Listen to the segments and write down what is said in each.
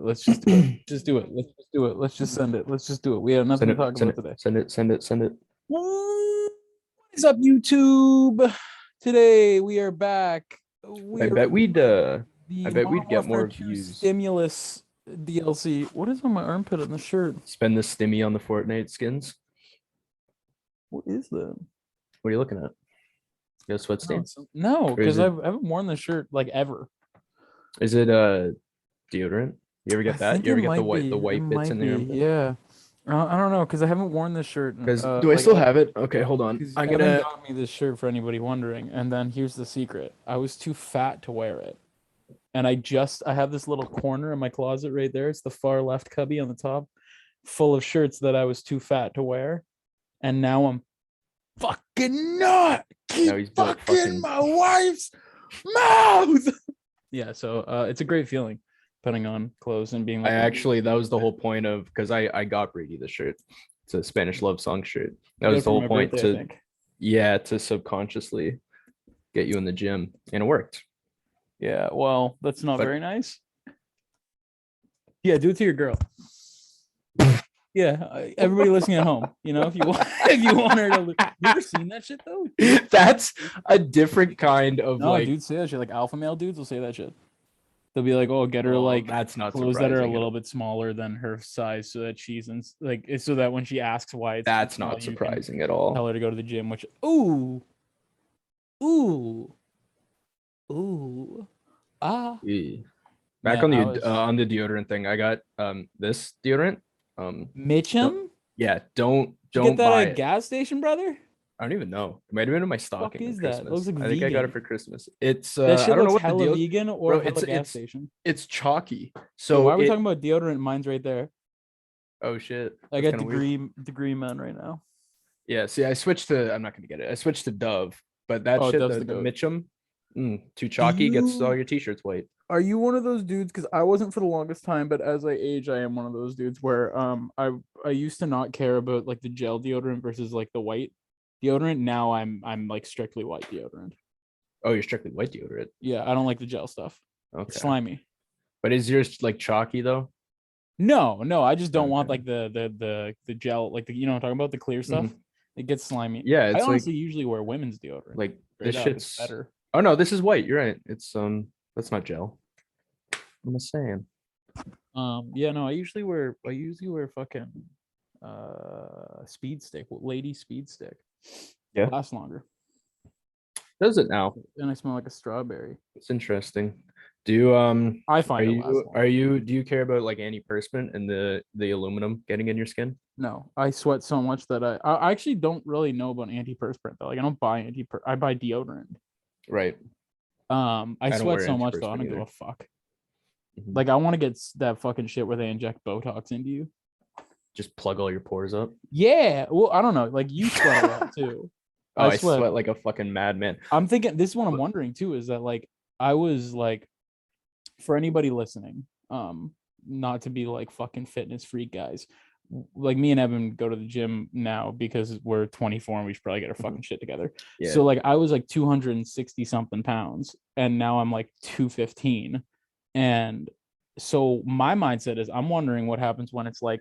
Let's just do it. Just do it. Let's just do it. Let's just send it. Let's just do it. We have nothing to talk about today. Send it. What is up, YouTube? Today we are back. I bet we'd the get Modern more Warfare 2 views. Stimulus DLC. What is on my armpit on the shirt? Spend the stimmy on the Fortnite skins. What is that? What are you looking at? You got a sweat stain? No, because I haven't worn this shirt like ever. Is it deodorant? You ever get that? You ever get the white bits in there? Yeah. I don't know because I haven't worn this shirt. Because do I still have it? Okay, hold on. I'm gonna got me this shirt for anybody wondering. And then here's the secret: I was too fat to wear it, and I have this little corner in my closet right there. It's the far left cubby on the top, full of shirts that I was too fat to wear, and now I'm fucking not keep fucking my wife's mouth. Yeah, so it's a great feeling. Putting on clothes and being like, that was the whole point of, because I got Brady the shirt. It's a Spanish love song shirt. That was the whole point to subconsciously get you in the gym, and it worked. Yeah, well, that's not very nice. Yeah, do it to your girl. Yeah, everybody listening at home, if you want her to. You ever seen that shit though? That's a different kind of dudes say that shit. Like alpha male dudes will say that shit. They'll be like, "Oh, get her that's not clothes that are a little bit smaller than her size, so that she's so that when she asks why it's that's not surprising at all. Tell her to go to the gym." Which Back on the deodorant thing, I got this deodorant. Mitchum. Don't get that buy at a gas station, brother. I don't even know. It might have been in my stocking. What is that? It looks like I think I got it for Christmas. It's that shit I don't know what what the deal vegan or it's gas station. It's chalky. So why are we talking about deodorant? Mine's right there. Oh shit! I got degree men right now. Yeah. See, I switched to. I'm not gonna get it. I switched to Dove, but that shit, the Mitchum, too chalky. Gets all your t-shirts white. Are you one of those dudes? Because I wasn't for the longest time, but as I age, I am one of those dudes where I used to not care about like the gel deodorant versus like the white deodorant. Now I'm like strictly white deodorant. Oh, you're strictly white deodorant. Yeah, I don't like the gel stuff. Okay. It's slimy. But is yours like chalky though? No, I just don't want like the gel, like what I'm talking about, the clear stuff. Mm-hmm. It gets slimy. Yeah, I honestly usually wear women's deodorant. Like this shit's better. Oh no, this is white. You're right. It's that's not gel. I'm just saying. Yeah, no, I usually wear fucking speed stick, lady speed stick. Yeah. Lasts longer. Does it now? And I smell like a strawberry. It's interesting. Do you I find do you care about like antiperspirant and the aluminum getting in your skin? No, I sweat so much that I actually don't really know about antiperspirant though. Like I don't buy I buy deodorant. Right. I sweat so much though, I don't give a fuck. Mm-hmm. Like I want to get that fucking shit where they inject Botox into you. Just plug all your pores up. Yeah. Well, I don't know. Like you sweat a lot too. I sweat like a fucking madman. I'm thinking this is what I'm wondering too, is that like I was like, for anybody listening, not to be like fucking fitness freak guys, like me and Evan go to the gym now because we're 24 and we should probably get our fucking shit together. Yeah. So like I was like 260 something pounds and now I'm like 215. And so my mindset is I'm wondering what happens when it's like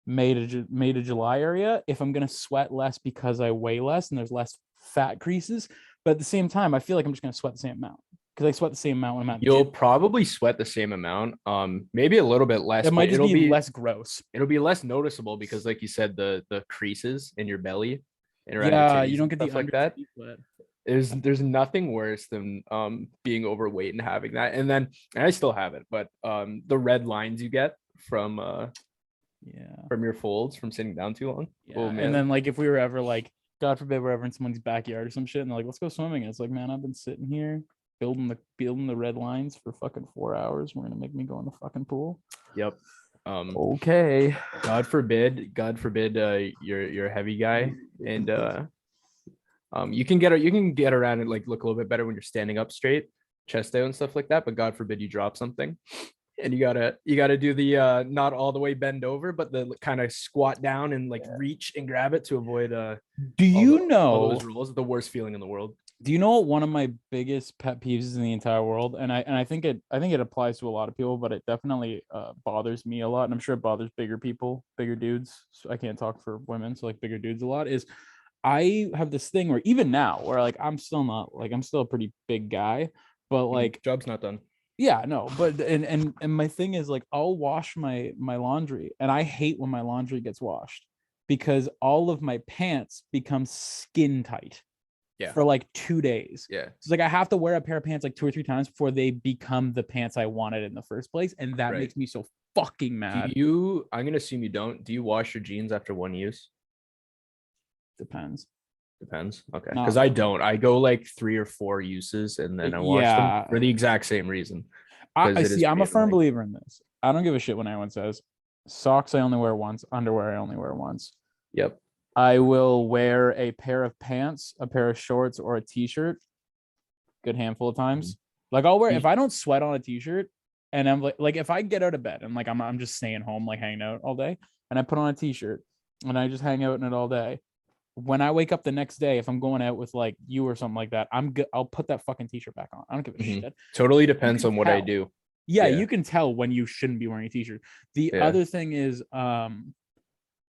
May to July area, if I'm going to sweat less because I weigh less and there's less fat creases. But at the same time, I feel like I'm just going to sweat the same amount because I sweat the same amount when I'm You'll probably sweat the same amount, maybe a little bit less. It might just be less gross. It'll be less noticeable because, like you said, the creases in your belly and around you don't get the like that. There's nothing worse than being overweight and having that, and I still have it, but the red lines you get from your folds from sitting down too long. Yeah. Oh, man. And then like if we were ever like, God forbid, we're ever in someone's backyard or some shit, and they're like, let's go swimming. And it's like, man, I've been sitting here building the red lines for fucking 4 hours. We're gonna make me go in the fucking pool. Yep. Okay. God forbid, you're a heavy guy, and you can get around and like look a little bit better when you're standing up straight, chest out and stuff like that. But God forbid you drop something. And you gotta do the not all the way bend over, but the kind of squat down and like reach and grab it to avoid do you know all those rolls. The worst feeling in the world. Do you know what one of my biggest pet peeves is in the entire world? And I think it applies to a lot of people, but it definitely bothers me a lot, and I'm sure it bothers bigger people, bigger dudes. So I can't talk for women, so like bigger dudes a lot is I have this thing where even now, where like I'm still not like I'm still a pretty big guy, but like Job's not done. yeah, no, but and my thing is like I'll wash my laundry, and I hate when my laundry gets washed because all of my pants become skin tight Yeah. for like 2 days. Yeah. It's like I have to wear a pair of pants like 2 or 3 times before they become the pants I wanted in the first place, and that Right. makes me so fucking Do mad. you? I'm gonna assume you don't. Do you wash your jeans after one use? Depends. Depends. Okay. Because Not I don't. I go like 3 or 4 uses and then I wash them yeah. for the exact same reason. I Because it is see. I'm a pretty firm annoying. believer in this. I don't give a shit when anyone says socks I only wear once, underwear I only wear once. Yep. I will wear a pair of pants, a pair of shorts, or a t-shirt. Good handful of times. Like I'll wear if I don't sweat on a t-shirt, and I'm like if I get out of bed and like I'm just staying home like hanging out all day, and I put on a t-shirt and I just hang out in it all day. When I wake up the next day, if I'm going out with like you or something like that, I'm good. I'll put that fucking t-shirt back on. I don't give a shit. Totally You depends can on what I tell. do. Yeah, Yeah. you can tell when you shouldn't be wearing a t-shirt. The Yeah. other thing is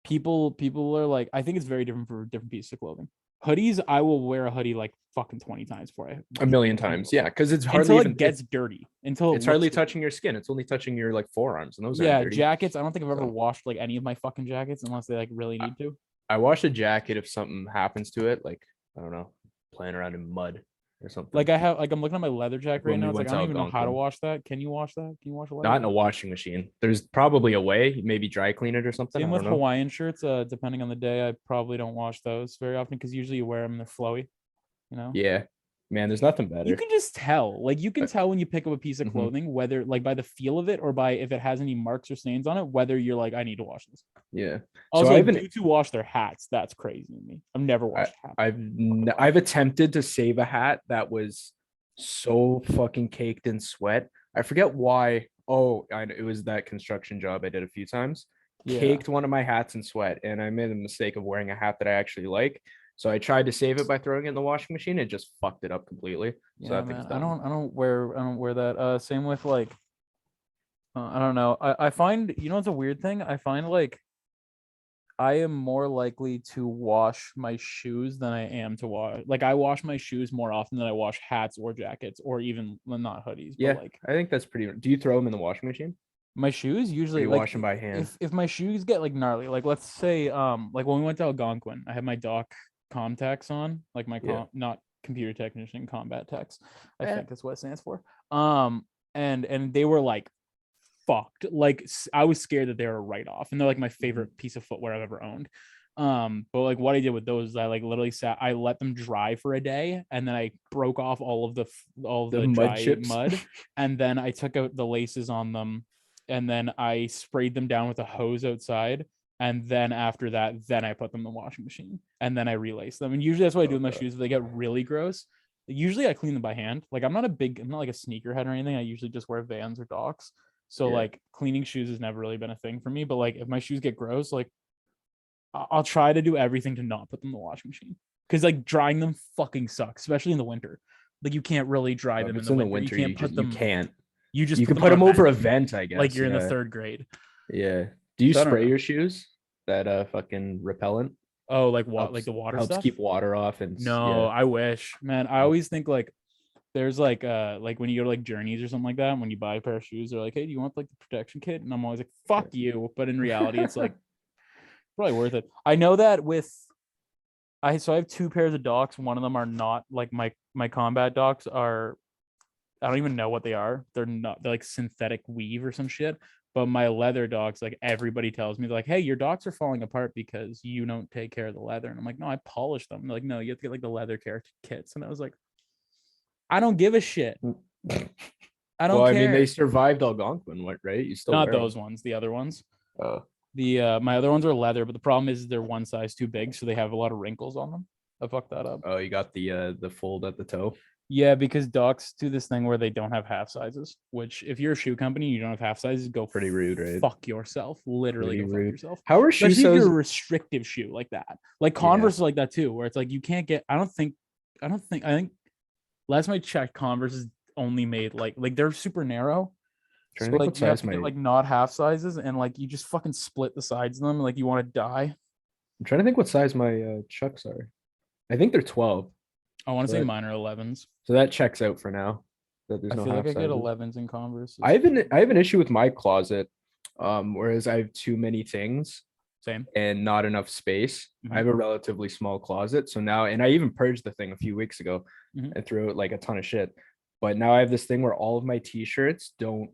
people are like I think it's very different for different pieces of clothing. Hoodies, I will wear a hoodie like fucking 20 times before I A million times. Yeah. Because it's hardly until it even gets dirty, until it it's looks hardly dirty. touching your skin. It's only touching your like forearms, and those aren't Yeah, dirty. jackets. I don't think I've ever So washed like any of my fucking jackets unless they like really I, need to. I wash a jacket if something happens to it, like I don't know, playing around in mud or something. Like I have like I'm looking at my leather Like jacket right when we now. It's like went I to don't even know how to Algonquin. wash that. Can you wash that? Can you wash a leather Not in a jacket? washing machine. There's probably a way, maybe dry clean it or something. Same I with don't know. Hawaiian shirts. Depending on the day, I probably don't wash those very often because usually you wear them and they're flowy. You know. Yeah, man, there's nothing You better. can just tell. Like you can tell when you pick up a piece of Mhm. clothing, whether like by the feel of it or by if it has any marks or stains on it, whether you're like, I need to wash this. Yeah. So Also, like dudes who wash their hats, that's crazy to me. I've never I, washed a hat. I've attempted to save a hat that was so fucking caked in sweat. I forget why. Oh, it was that construction job I did a few times. Yeah. Caked one of my hats in sweat, and I made a mistake of wearing a hat that I actually like. So I tried to save it by throwing it in the washing machine. It just fucked it up completely. So Yeah, that thing's man. done. I don't wear that. Same with like I don't know. I find it's a weird thing. I find like I am more likely to wash my shoes than I am to wash. Like I wash my shoes more often than I wash hats or jackets or even well, not hoodies, but Yeah, like I think that's pretty. Do you throw them in the washing machine, my shoes or usually you like wash them by hand? if my shoes get like gnarly, like let's say like when we went to Algonquin, I had my doc contacts on, like my Yeah. not computer technician combat techs. I Eh. think that's what it stands for. And they were like fucked. Like I was scared that they were a write off, and they're like my favorite piece of footwear I've ever owned. But like what I did with those is I like literally I let them dry for a day, and then I broke off all of The the mud dry chips. mud, and then I took out the laces on them, and then I sprayed them down with a hose outside. And then after that, then I put them in the washing machine, and then I relace them. And usually that's what I do with my shoes. If they get really gross, usually I clean them by hand. Like I'm not like a sneakerhead or anything. I usually just wear Vans or Docs. So Yeah. like cleaning shoes has never really been a thing for me. But like if my shoes get gross, like I'll try to do everything to not put them in the washing machine because like drying them fucking sucks, especially in the winter. Like you can't really dry If them in it's the in the winter. You winter, can't put you them. can't. You just You put can them put on a them over vent a vent, I like guess. you're in the Yeah. third grade. Yeah. Do you So I don't spray know. your shoes? That fucking repellent Oh, like what? Like helps the water helps stuff? keep water off and No, yeah. I wish, man. I always think like there's like when you go to like Journeys or something like that, when you buy a pair of shoes, they're like, hey, do you want like the protection kit? And I'm always like, fuck you. But in reality, it's like probably worth it. I know that with I have two pairs of docks. One of them are not like my combat docks are I don't even know what they are. They're like synthetic weave or some shit. But my leather docks, like everybody tells me, they're like, hey, your docks are falling apart because you don't take care of the leather. And I'm like, no, I polish them. They're like, no, you have to get like the leather care kits. And I was like, I don't give a shit. I Well, don't I mean, they care. survived Algonquin, right? You still Not wear those them. ones, the other ones. Oh, The my other ones are leather, but the problem is they're one size too big, so they have a lot of wrinkles on them. I fucked that up. oh, you got the fold at the toe. Yeah, because docs do this thing where they don't have half sizes, which if you're a shoe company, you don't have half sizes, go Pretty rude, right? fuck yourself. Literally Pretty go fuck rude. yourself. How are shoe Especially if you're soles? a restrictive shoe like that. Like Yeah. Converse is like that too, where it's like you can't get I don't think I think last time I checked, Converse is only made like they're super narrow. Trying So to think what like you have size to get my like not half sizes and like you just fucking split the sides of them like you want to die. I'm trying to think what size my Chucks are. I think they're 12. I want to So say that mine are 11s. so that checks out for now. That there's I no feel like half I get sizes. 11s in Converse. I have an issue with my closet, whereas I have too many things Same. and not enough space. I Mhm, have a relatively small closet, so now, and I even purged the thing a few weeks ago mhm. and threw out like a ton of shit. But now I have this thing where all of my t-shirts don't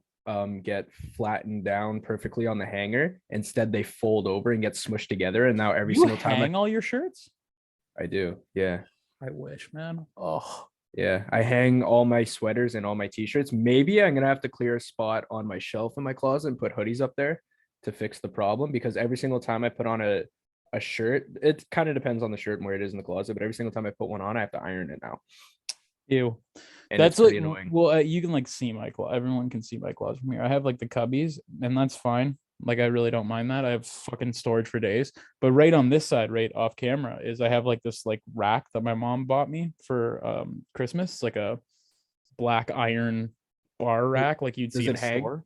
get flattened down perfectly on the hanger. Instead, they fold over and get smushed together. And now every You single time hang all your shirts? I do, yeah. I wish, man. Oh, Yeah, I hang all my sweaters and all my t-shirts. Maybe I'm gonna have to clear a spot on my shelf in my closet and put hoodies up there to fix the problem because every single time I put on a shirt, it kind of depends on the shirt and where it is in the closet, but every single time I put one on, I have to iron it now. ew. And it's That's like, pretty annoying. well, you can like see my closet. Everyone can see my closet from here. I have like the cubbies, and that's fine. Like, I really don't mind that. I have fucking storage for days. But right on this side, right off camera, is I have like this like rack that my mom bought me for Christmas. It's like a black iron bar rack, like you'd see Does in it a hang? store.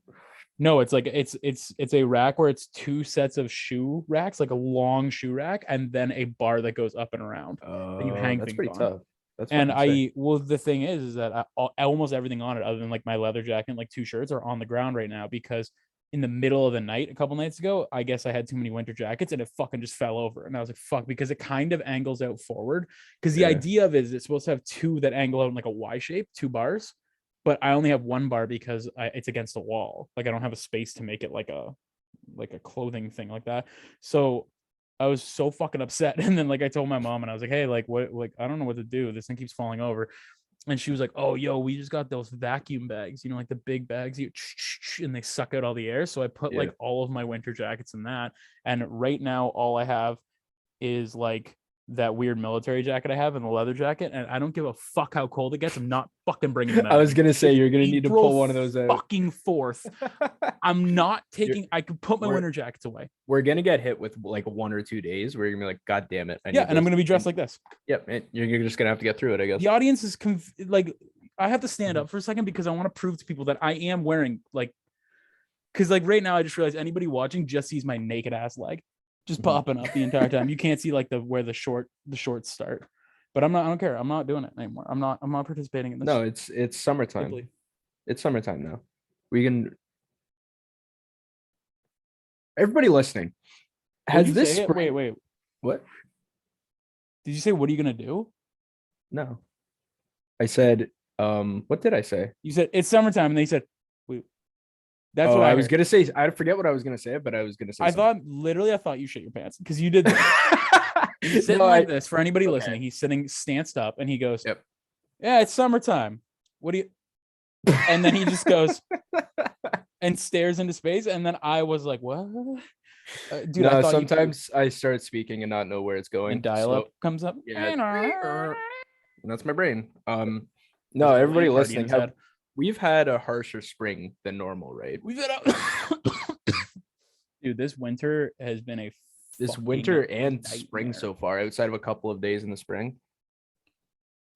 No, it's like it's a rack where it's two sets of shoe racks, like a long shoe rack, and then a bar that goes up and around that you hang That's things pretty on. tough. That's And fucking sick. well, the thing is that almost everything on it, other than like my leather jacket and like two shirts, are on the ground right now because in the middle of the night, a couple nights ago, I guess I had too many winter jackets and it fucking just fell over. And I was like, fuck, because it kind of angles out forward. Because the Yeah. idea of it is it's supposed to have two that angle out in like a Y shape, two bars. But I only have one bar because it's against the wall. Like I don't have a space to make it like a clothing thing like that. So I was so fucking upset. And then like I told my mom and I was like, hey, like what, like I don't know what to do. This thing keeps falling over. And she was like, oh, yo, we just got those vacuum bags, you know, like the big bags, and they suck out all the air. So I put Yeah. like all of my winter jackets in that. And right now, all I have is like that weird military jacket I have and the leather jacket. And I don't give a fuck how cold it gets. I'm not fucking bringing them out I was anymore. gonna say It's you're gonna need to April pull one of those out. fucking 4th. I'm not You're- taking, I could put my we're winter jackets away. we're gonna get hit with like 1 or 2 days where you're gonna be like, God damn it, I Yeah. need And I'm this. going to be dressed like this. Yep, and you're just gonna have to get through it, I guess. The audience is like, I have to stand Mhm. up for a second because I want to prove to people that I am wearing like, because like right now I just realized anybody watching just sees my naked ass leg just Mhm. popping up the entire time. You can't see like where the shorts start. But I don't care. I'm not doing it anymore. I'm not participating in this. No, it's summertime. Simply. It's summertime now. We can everybody listening. What did Has you this say? spring Wait. what? Did you say what are you gonna do? No. I said, what did I say? You said it's summertime, and they said, wait, that's Oh, what I I was heard. gonna say I forget what I was gonna say, but I was gonna say I something. thought literally I thought you shit your pants because you did this. He's sitting No, like this for anybody okay. listening. He's sitting stanced up and he goes, Yep. yeah, it's summertime. What do you and then he just goes and stares into space. And then I was like, what? Dude, I No, thought you sometimes I start speaking and not know where it's going. and dial So up comes up. yeah, and that's my brain. Is No, it everybody playing party in listening, his head? we've had a harsher spring than normal, right? We've had a dude, this winter has been a This fucking winter and spring nightmare. so far, outside of a couple of days in the spring.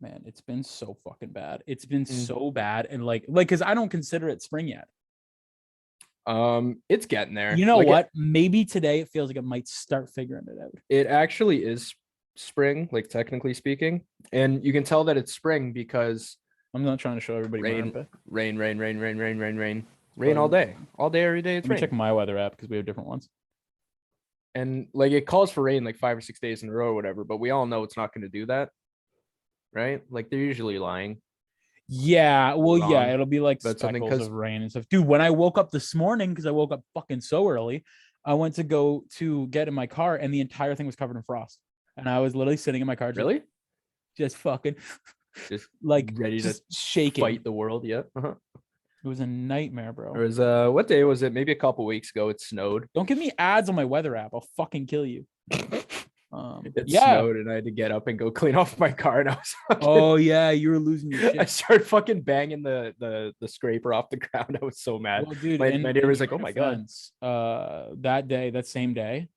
Man, it's been so fucking bad. It's been Mm. so bad. And like because I don't consider it spring yet. It's getting there. You know Like, what? Maybe today it feels like it might start figuring it out. it actually is spring, like technically speaking, and you can tell that it's spring because I'm not trying to show everybody my rain, armpit. rain all day, every day. It's Let me rain. check my weather app because we have different ones. And like it calls for rain like 5 or 6 days in a row or whatever, but we all know it's not going to do that, right? Like they're usually lying. Yeah, well, yeah, Wrong it'll be like about something speckles because of rain and stuff. Dude, when I woke up this morning, because I woke up fucking so early, I went to go to get in my car and the entire thing was covered in frost. And I was literally sitting in my car really just fucking just like ready just to shaking. fight the world. Yeah. It was a nightmare, There bro. was what day was it? Maybe a couple weeks ago. It snowed. Don't give me ads on my weather app. I'll fucking kill you. It Yeah. snowed, and I had to get up and go clean off my car. And I was fucking, Oh yeah, you were losing your I shit. started fucking banging the scraper off the ground. I was so mad. Well, dude, My in neighbor was like, "Oh my god." defense, that same day,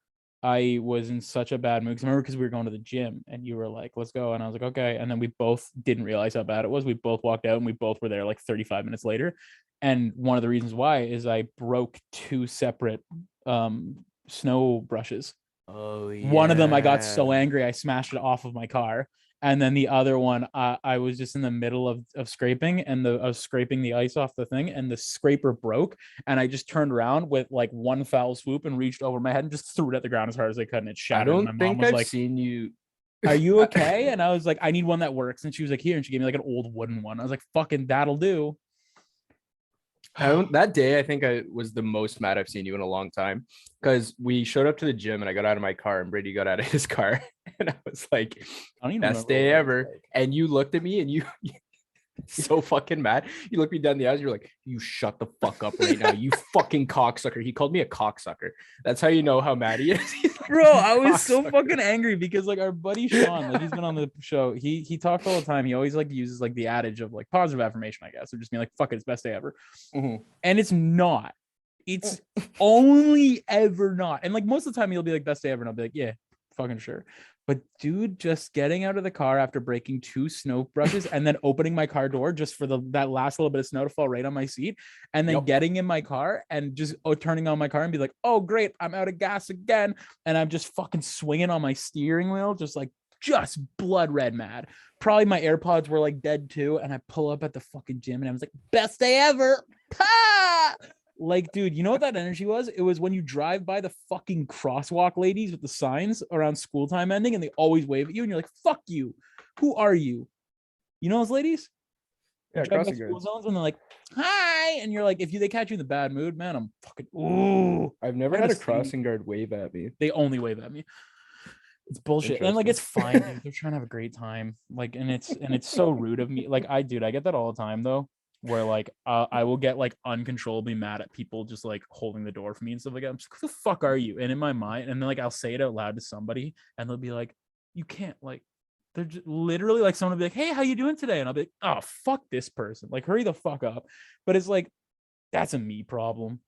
I was in such a bad mood. Cause I remember because we were going to the gym and you were like, let's go. And I was like, okay. And then we both didn't realize how bad it was. We both walked out and we both were there like 35 minutes later. And one of the reasons why is I broke two separate snow brushes. Oh One of them I got yeah. so angry I smashed it off of my car, and then the other one I was just in the middle of scraping, and I was scraping the ice off the thing, and the scraper broke, and I just turned around with like one foul swoop and reached over my head and just threw it at the ground as hard as I could, and it I shattered. And my don't mom think was I've like, seen you. "Are you okay?" And I was like, "I need one that works." And she was like, "Here," and she gave me like an old wooden one. I was like, "Fucking that'll do." I don't, that day, I think I was the most mad I've seen you in a long time because we showed up to the gym and I got out of my car and Brady got out of his car and I was like, I don't even best remember day what it was ever. like. And you looked at me and you so fucking mad. You looked me down the eyes. You're like, you shut the fuck up right now, you fucking cocksucker. He called me a cocksucker. That's how you know how mad he is. He's like, Bro, "You I was so cocksucker." fucking angry because like our buddy Sean, like he's been on the show. He talks all the time. He always like uses like the adage of like positive affirmation, I guess, or just being like, fuck it, it's best day ever. Mhm. And it's not. It's only ever not. And like most of the time he'll be like best day ever, and I'll be like, yeah, fucking sure. But dude, just getting out of the car after breaking two snow brushes and then opening my car door just for that last little bit of snow to fall right on my seat, and then Yep. getting in my car and just turning on my car and be like, oh great, I'm out of gas again, and I'm just fucking swinging on my steering wheel, just blood red mad. Probably my AirPods were like dead too, and I pull up at the fucking gym and I was like, best day ever. Ha! Like, dude, you know what that energy was? It was when you drive by the fucking crosswalk ladies with the signs around school time ending, and they always wave at you, and you're like, fuck you. Who are you? You know those ladies? Yeah, Drive by crossing school guards. zones and they're like, hi. And you're like, if they catch you in the bad mood, man, I'm fucking, ooh. I've never I had gotta a see. crossing guard wave at me. They only wave at me. It's bullshit. And like, Interesting. it's fine, dude. They're trying to have a great time. Like, and it's so rude of me. Like, I get that all the time though, where like I will get like uncontrollably mad at people just like holding the door for me and stuff like that. I'm just like, who the fuck are you? And in my mind, and then like I'll say it out loud to somebody, and they'll be like, you can't, like, they're just literally like, someone will be like, hey, how you doing today? And I'll be like, oh fuck this person. Like, hurry the fuck up. But it's like, that's a me problem.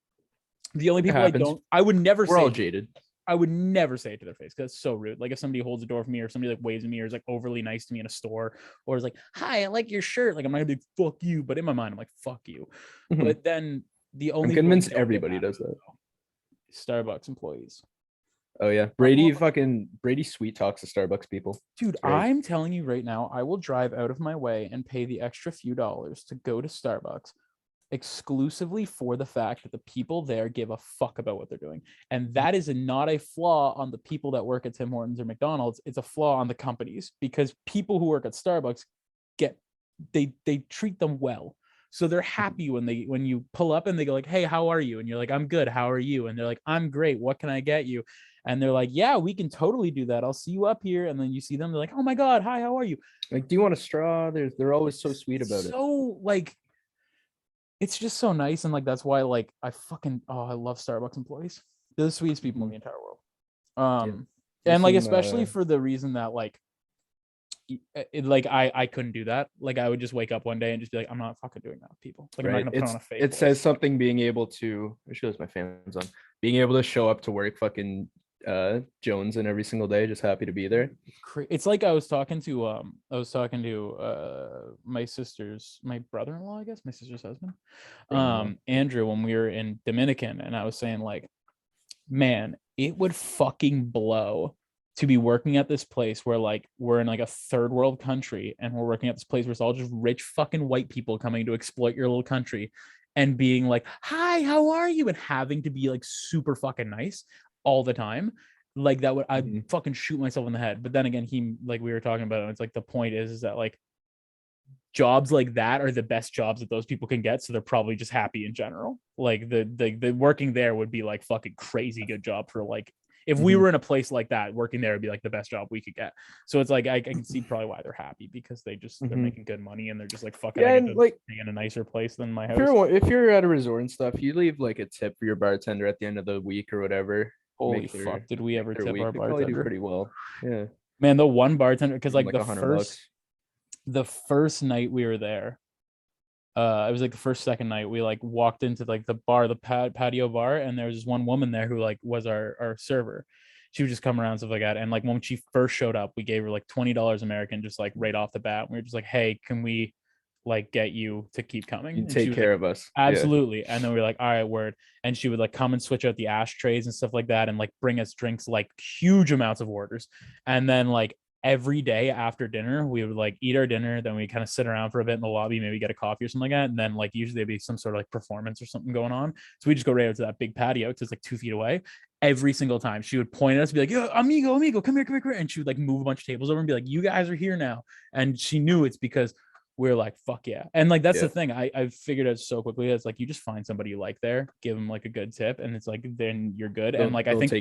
The only It people happens. I would never We're all say, jaded. I would never say it to their face because it's so rude. Like if somebody holds the door for me, or somebody like waves at me, or is like overly nice to me in a store, or is like, hi, I like your shirt. Like I'm not gonna be fuck you, but in my mind, I'm like, fuck you. Mhm. But then the I'm only convinced people I don't get everybody mad does at, that. Starbucks employees. Oh yeah, Brady sweet talks to Starbucks people. Dude, Great. I'm telling you right now, I will drive out of my way and pay the extra few dollars to go to Starbucks exclusively for the fact that the people there give a fuck about what they're doing. And that is not a flaw on the people that work at Tim Hortons or McDonald's. It's a flaw on the companies, because people who work at Starbucks they treat them well. So they're happy when you pull up and they go like, hey, how are you? And you're like, I'm good. How are you? And they're like, I'm great. What can I get you? And they're like, yeah, we can totally do that. I'll see you up here. And then you see them, they're like, oh my God, hi, how are you? Like, do you want a straw? They're always so sweet about it. So like, it's just so nice. And like, that's why like I love Starbucks employees. They're the sweetest people in the entire world. They And like, seem especially for the reason that like, like I couldn't do that. Like I would just wake up one day and just be like, I'm not fucking doing that with people. Like I'm not right. gonna put on a fake It voice. says something being able to. I should have my fans on. Being able to show up to work fucking Jones and every single day, just happy to be there. It's like I was talking to my brother-in-law, I guess, my sister's husband, Andrew, when we were in Dominican, and I was saying like, man, it would fucking blow to be working at this place where like we're in like a third world country, and we're working at this place where it's all just rich fucking white people coming to exploit your little country, and being like, hi, how are you? And having to be like super fucking nice all the time. Like that would, I'd fucking shoot myself in the head. But then again, like we were talking about it, it's like the point is that like jobs like that are the best jobs that those people can get, so they're probably just happy in general. Like the working there would be like fucking crazy good job for like, if we were in a place like that, working there would be like the best job we could get. So it's like I can see probably why they're happy, because they're making good money, and they're just like, fuck it, I get to like be in a nicer place than my house. If you're at a resort and stuff, you leave like a tip for your bartender at the end of the week or whatever. Holy fuck, did we ever tip our They probably do bartender? pretty well. Yeah, Man, the one bartender, because like like $100. The first night we were there, it was like the second night, we like walked into like the bar, the patio bar, and there was this one woman there who like was our server. she would just come around, stuff like that. And like when she first showed up, we gave her like $20 American, just like right off the bat. We were just like, hey, can we like get you to keep coming? You And she take was care like, of us. absolutely. And then we were like, all right, word. And she would like come and switch out the ashtrays and stuff like that, and like bring us drinks, like huge amounts of orders. And then like every day after dinner, we would like eat our dinner, then we kind of sit around for a bit in the lobby, maybe get a coffee or something like that. And then like usually there'd be some sort of like performance or something going on. So we just go right out to that big patio, because it's like 2 feet away. Every single time she would point at us, be like, yo, amigo, come here, come here, come here. And she would like move a bunch of tables over and be like, you guys are here now. And she knew it's because we're like, fuck yeah. And like that's the thing. I figured out so quickly. It's like you just find somebody you like there, give them like a good tip, and it's like then you're good. And like I think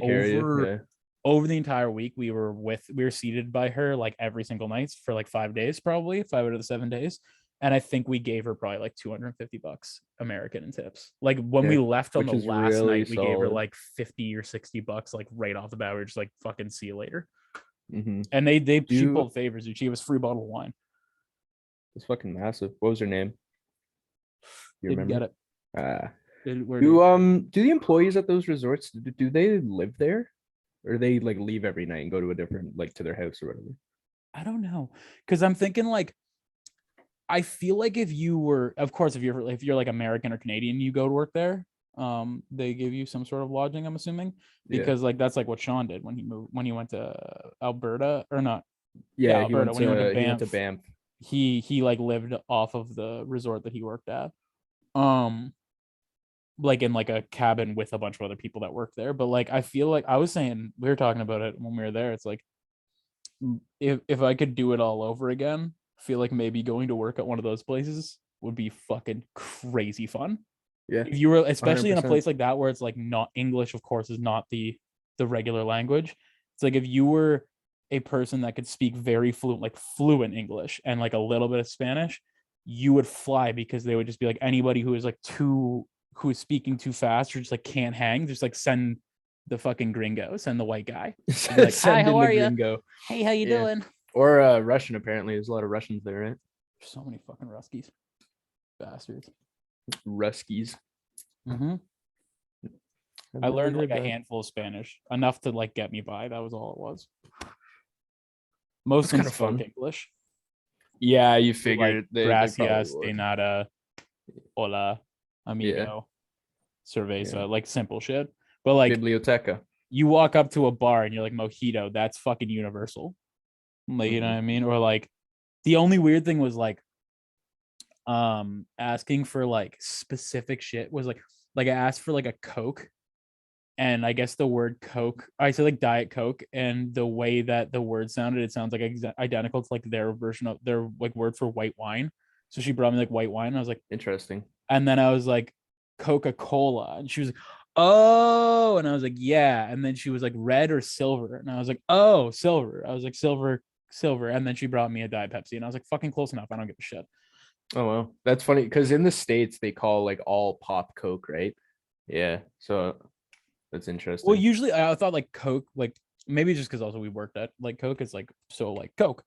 over the entire week we were seated by her like every single night for like 5 days, probably 5 out of the 7 days. And I think we gave her probably like $250 American in tips. Like when we left on the last night, we gave her like 50 or $60 like right off the bat. We were just like, fucking see you later. And she pulled favors. She gave us free bottle of wine. It's fucking massive. What was her name? You remember? Get it. Do the employees at those resorts, do they live there, or they like leave every night and go to a different, like to their house or whatever? I don't know, because I'm thinking like, I feel like if you were, of course, if you're like American or Canadian, you go to work there. They give you some sort of lodging, I'm assuming, because like that's like what Sean did when he went to Alberta, or not. Yeah, Alberta, when he went to Banff. He like lived off of the resort that he worked at, like in like a cabin with a bunch of other people that work there. But like I feel like, I was saying, we were talking about it when we were there, it's like if I could do it all over again, I feel like maybe going to work at one of those places would be fucking crazy fun. If you were, especially 100%. In a place like that where it's like not English, of course, is not the regular language. It's like if you were a person that could speak very fluent English and like a little bit of Spanish, you would fly, because they would just be like, anybody who is who is speaking too fast or just like can't hang, just like send the fucking gringo, send the white guy. Like, hi, how are you? Hey, how you doing? Or Russian, apparently. There's a lot of Russians there, right? There's so many fucking Ruskies. Bastards. Ruskies. I learned like a handful of Spanish, enough to like get me by. That was all it was. Most things spoke English. Yeah, you figured. Like, gracias, de nada, hola, amigo, cerveza, like simple shit. But like biblioteca, you walk up to a bar and you're like, mojito, that's fucking universal. Like, you know what I mean? Or like the only weird thing was like asking for like specific shit was like I asked for like a Coke, and I guess the word Coke, I said like Diet Coke, and the way that the word sounded, it sounds like identical to like their version of their like word for white wine. So she brought me like white wine, and I was like, interesting. And then I was like, Coca-Cola, and she was like, oh, and I was like, yeah. And then she was like, red or silver, and I was like, oh, silver. I was like, silver. And then she brought me a Diet Pepsi, and I was like, fucking close enough. I don't give a shit. Oh well, that's funny, because in the States they call like all pop Coke, right? Yeah, so that's interesting. Well, usually I thought like Coke, like maybe just because also we worked at like Coke, is like so like Coke.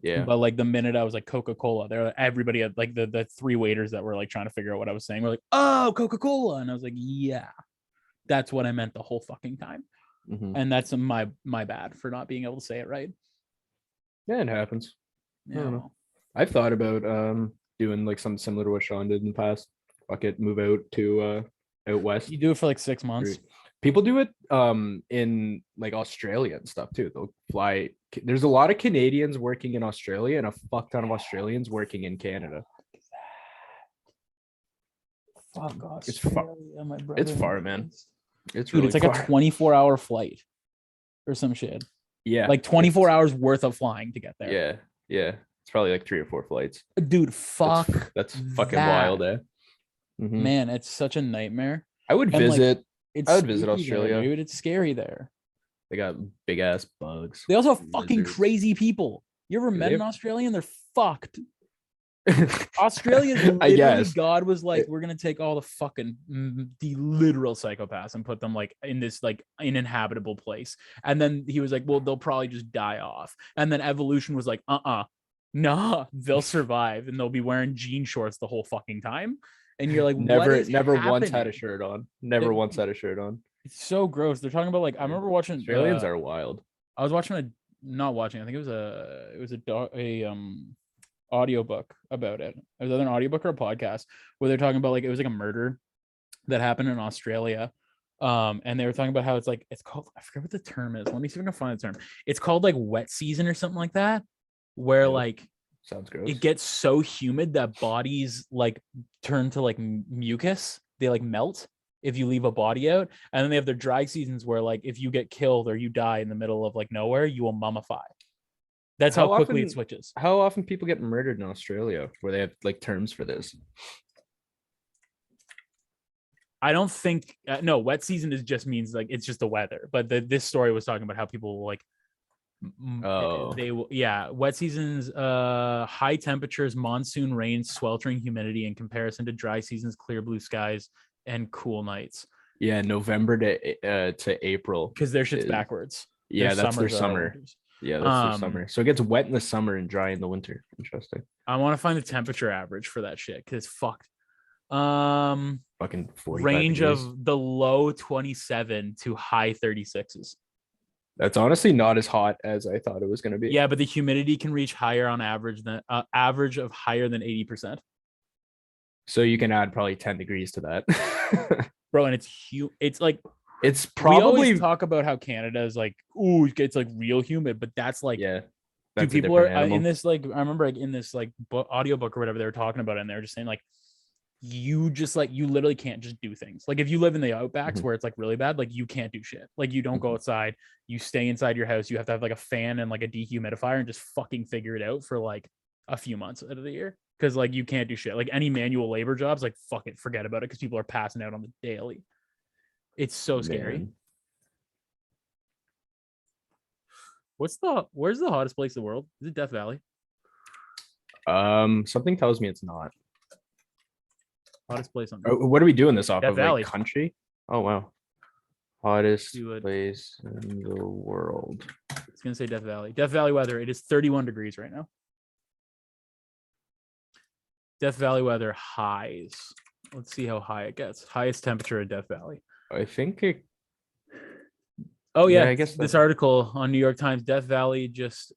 Yeah. But like the minute I was like Coca-Cola, there everybody had like the three waiters that were like trying to figure out what I was saying were like, oh, Coca-Cola, and I was like, yeah, that's what I meant the whole fucking time. And that's my bad for not being able to say it right. Yeah, it happens. Yeah, I don't know. I've thought about doing like something similar to what Sean did in the past. Fuck it, move out to out west. You do it for like 6 months. People do it in like Australia and stuff too. They'll fly. There's a lot of Canadians working in Australia and a fuck ton of Australians working in Canada. Fuck off. It's far. It's far, man. It's Dude, really it's like far. a 24-hour flight or some shit. Yeah. Like 24 hours worth of flying to get there. Yeah. Yeah. It's probably like 3 or 4 flights. Dude, fuck. That's fucking wild, eh? Man, it's such a nightmare. I would visit. Like, I would visit Australia. There, dude. It's scary there. They got big ass bugs. They also have fucking crazy people. You ever met an Australian? They're fucked. Australia, literally, God was like, we're gonna take all the fucking the literal psychopaths and put them like in this like uninhabitable place. And then he was like, well, they'll probably just die off. And then evolution was like, nah, they'll survive and they'll be wearing jean shorts the whole fucking time. And you're like, never once had a shirt on. Never once had a shirt on. It's so gross. They're talking about like I remember watching. Australians are wild. I was watching not watching. I think it was audiobook about it. It was either an audiobook or a podcast where they're talking about like it was like a murder that happened in Australia. And they were talking about how it's called, I forget what the term is. Let me see if I can find the term. It's called like wet season or something like that, where like sounds gross. It gets so humid that bodies like turn to like mucus. They like melt if you leave a body out. And then they have their dry seasons where like if you get killed or you die in the middle of like nowhere, you will mummify. That's how quickly it switches. How often people get murdered in Australia where they have like terms for this? I don't think no, wet season is just means like it's just the weather. But this story was talking about how people like they will wet seasons, high temperatures, monsoon rains, sweltering humidity in comparison to dry seasons, clear blue skies, and cool nights. Yeah, November to April. Because their shit's backwards. Yeah, that's their summer. Yeah, that's their summer. So it gets wet in the summer and dry in the winter. Interesting. I want to find the temperature average for that shit because it's fucked. Fucking range degrees. Of the low 27 to high 36s. That's honestly not as hot as I thought it was going to be. Yeah, but the humidity can reach higher on average than average of higher than 80%. So you can add probably 10 degrees to that. Bro, and it's like it's probably, we always talk about how Canada is like, ooh, it's like real humid, but that's like, that's people are in this like, I remember like in this like audiobook or whatever they were talking about, and they were just saying like, you just like, you literally can't just do things. Like if you live in the outbacks where it's like really bad, like you can't do shit. Like you don't go outside, you stay inside your house. You have to have like a fan and like a dehumidifier and just fucking figure it out for like a few months out of the year. Cause like you can't do shit. Like any manual labor jobs, like fuck it, forget about it. Cause people are passing out on the daily. It's so scary. Where's the hottest place in the world? Is it Death Valley? Something tells me it's not. Hottest place on Earth. What are we doing this off Death of? Valley. Like country? Oh wow. Hottest place in the world. It's gonna say Death Valley. Death Valley weather. It is 31 degrees right now. Death Valley weather highs. Let's see how high it gets. Highest temperature at Death Valley. I think it. Oh yeah, I guess this article on New York Times, Death Valley just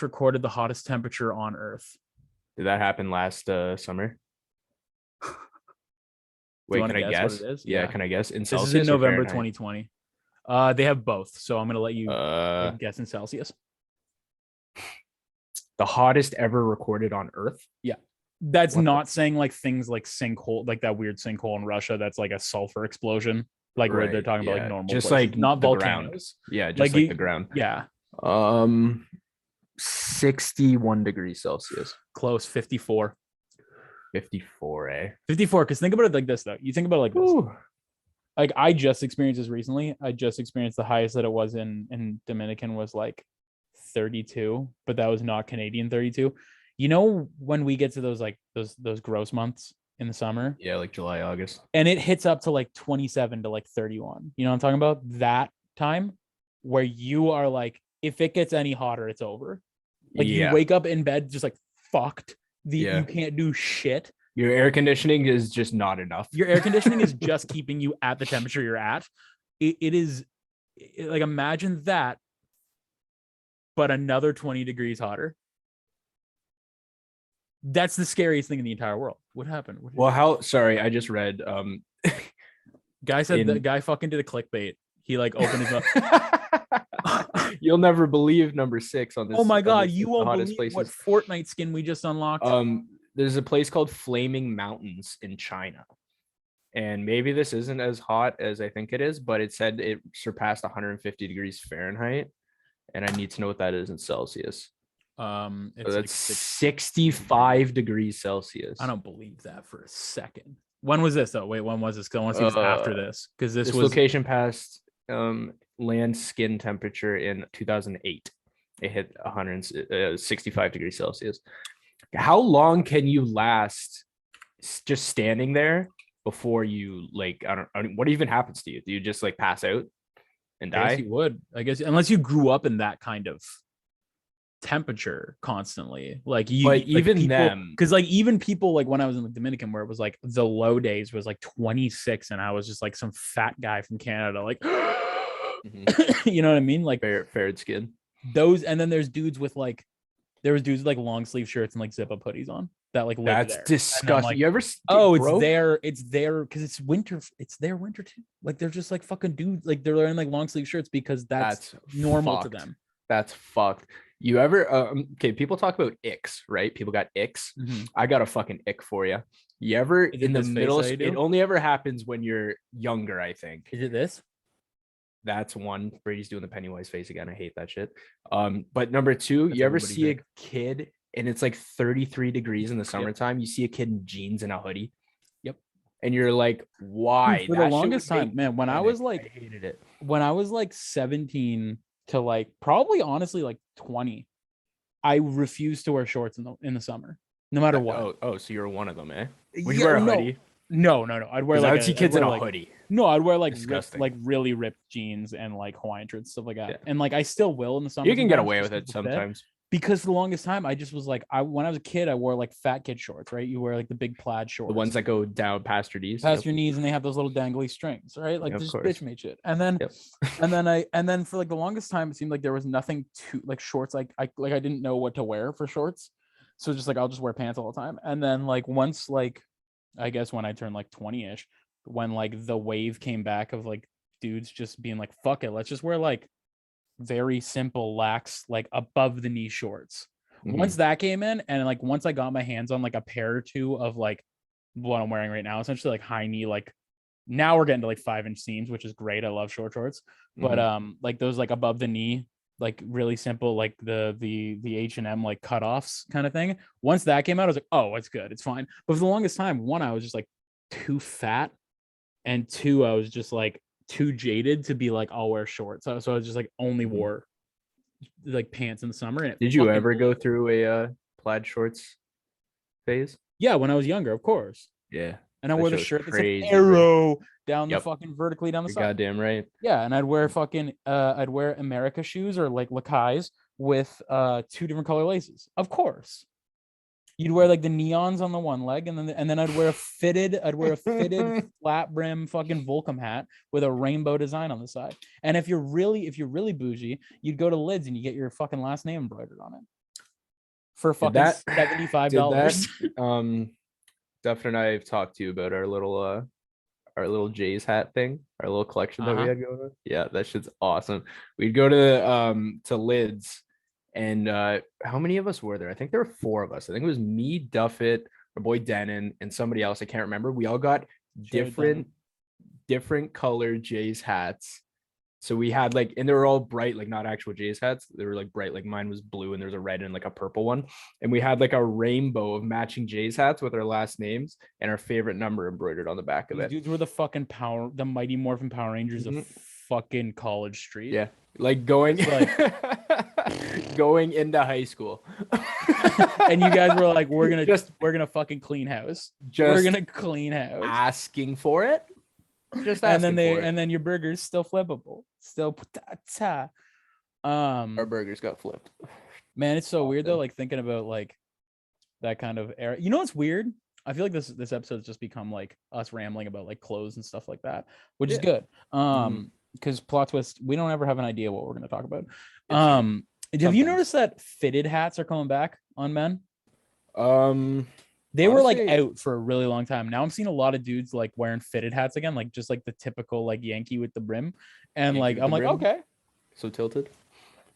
recorded the hottest temperature on Earth. Did that happen last summer? Wait, can I guess? What it is? Yeah, can I guess? In Celsius. This is in November 2020. They have both, so I'm gonna let you guess in Celsius. The hottest ever recorded on Earth. Yeah, that's not saying like things like sinkhole, like that weird sinkhole in Russia. That's like a sulfur explosion, like where they're talking about like normal, just places. Like not Ground. volcanoes. Yeah, just like the ground. Yeah. 61 degrees Celsius. Close. 54. 54, 54. Because think about it like this, though. You think about it like this. Ooh. Like I just experienced this recently. I just experienced the highest that it was in Dominican was like 32, but that was not Canadian 32. You know when we get to those like those gross months in the summer? Yeah, like July, August. And it hits up to like 27 to like 31. You know what I'm talking about? That time where you are like, if it gets any hotter, it's over. Like you wake up in bed just like fucked. You can't do shit. Your air conditioning is just not enough. Your air conditioning is just keeping you at the temperature you're at. It is like, imagine that, but another 20 degrees hotter. That's the scariest thing in the entire world. What happened? Sorry, I just read. Guy said the guy fucking did a clickbait. He like opened his mouth. You'll never believe number 6 on this. Oh my god, you won't believe places. What Fortnite skin we just unlocked. There's a place called Flaming Mountains in China. And maybe this isn't as hot as I think it is, but it said it surpassed 150 degrees Fahrenheit. And I need to know what that is in Celsius. It's so that's like 65 degrees Celsius. I don't believe that for a second. When was this though? Wait, when was this? Because I want to see this after this. Because this was location passed land skin temperature in 2008. It hit 165 degrees Celsius. How long can you last just standing there before you like? I don't. What even happens to you? Do you just like pass out and die? I guess you would. I guess unless you grew up in that kind of temperature constantly. Like But like even people, them, because like even people like when I was in the Dominican, where it was like the low days was like 26, and I was just like some fat guy from Canada, like you know what I mean? Like fair skin. those, and then there's dudes with like there was dudes with like long sleeve shirts and like zip up hoodies on that like live That's there. And I'm disgusting. like, You ever oh, bro? it's there because it's winter. It's their winter too. Like they're just like fucking dudes. Like they're wearing like long sleeve shirts because that's normal fucked. to them. That's fucked. You ever okay, people talk about icks, right? People got icks. Mhm. I got a fucking ick for you. You ever Is it in the this face middle that you do? it only ever happens when you're younger, I think. Is it this? That's one. Brady's doing the Pennywise face again. I hate that shit. But number two, That's you ever everybody's see ick. a kid and it's like 33 degrees in the summertime? You see a kid in jeans and a hoodie. Yep. And you're like, why? Dude, for the That shit would longest time, make man, me panic. I hated it. when I was like 17 to like probably honestly like 20, I refused to wear shorts in the summer, no matter what. Oh, so you're one of them, eh? Would you Yeah, wear a no, hoodie? no. I'd wear Because I like would see kids in a hoodie. no, I'd wear like Disgusting. really ripped jeans and like Hawaiian shirts, stuff like that. Yeah. And like I still will in the summer. You can get sometimes, away just with it 'cause it's fit. sometimes. Because for the longest time, I just was like, when I was a kid, I wore like fat kid shorts, right? You wear like the big plaid shorts, The ones that go down past your knees. past your knees, and they have those little dangly strings, right? Like Of just course. bitch made shit. And then Yep. and then for like the longest time, it seemed like there was nothing to like shorts. Like I didn't know what to wear for shorts, so just like I'll just wear pants all the time. And then like once like I guess when I turned like 20-ish, when like the wave came back of like dudes just being like, fuck it, let's just wear like very simple, lax, like above the knee shorts. Once that came in, and like once I got my hands on like a pair or two of like what I'm wearing right now, essentially like high knee, like now we're getting to like 5-inch seams, which is great. I love short shorts, but like those like above the knee, like really simple, like the H&M like cutoffs kind of thing. Once that came out, I was like, oh, it's good, it's fine. But for the longest time, one, I was just like too fat, and two, I was just like too jaded to be like, I'll wear shorts. So I was just like only wore like pants in the summer. And Did you ever go through a plaid shorts phase? Yeah, when I was younger, of course. Yeah. And I That wore the shit was shirt that's crazy, an bro. arrow down the Yep. fucking vertically down the You're side. goddamn right. Yeah, and I'd wear fucking I'd wear America shoes or like Lakai's with 2 different color laces. Of course. You'd wear like the neons on the one leg, and then I'd wear a fitted flat brim fucking Volcom hat with a rainbow design on the side. And if you're really bougie, you'd go to Lids and you get your fucking last name embroidered on it for fucking $75. Duff and I have talked to you about our little Jay's hat thing, our little collection that we had going on. Yeah, that shit's awesome. We'd go to Lids, and how many of us were there? I think there were 4 of us. I think it was me, Duffett, our boy Denon, and somebody else. I can't remember. We all got different colored Jay's hats. So we had like, and they were all bright, like not actual Jay's hats. They were like bright, like mine was blue and there was a red and like a purple one. And we had like a rainbow of matching Jay's hats with our last names and our favorite number embroidered on the back of it. Dudes were the Mighty Morphin Power Rangers of fucking College Street. Yeah, like going going into high school. And you guys were like, we're gonna fucking clean house. We're gonna clean house. Asking for it. Just and then your burgers still flippable. Still our burgers got flipped. Man, it's so weird though, like thinking about like that kind of era. You know what's weird? I feel like this episode's just become like us rambling about like clothes and stuff like that, which is good. Because plot twist, we don't ever have an idea what we're gonna talk about. Have you noticed that fitted hats are coming back on men? They were like out for a really long time. Now I'm seeing a lot of dudes like wearing fitted hats again, like just like the typical like Yankee with the brim. And like I'm like, okay. So tilted.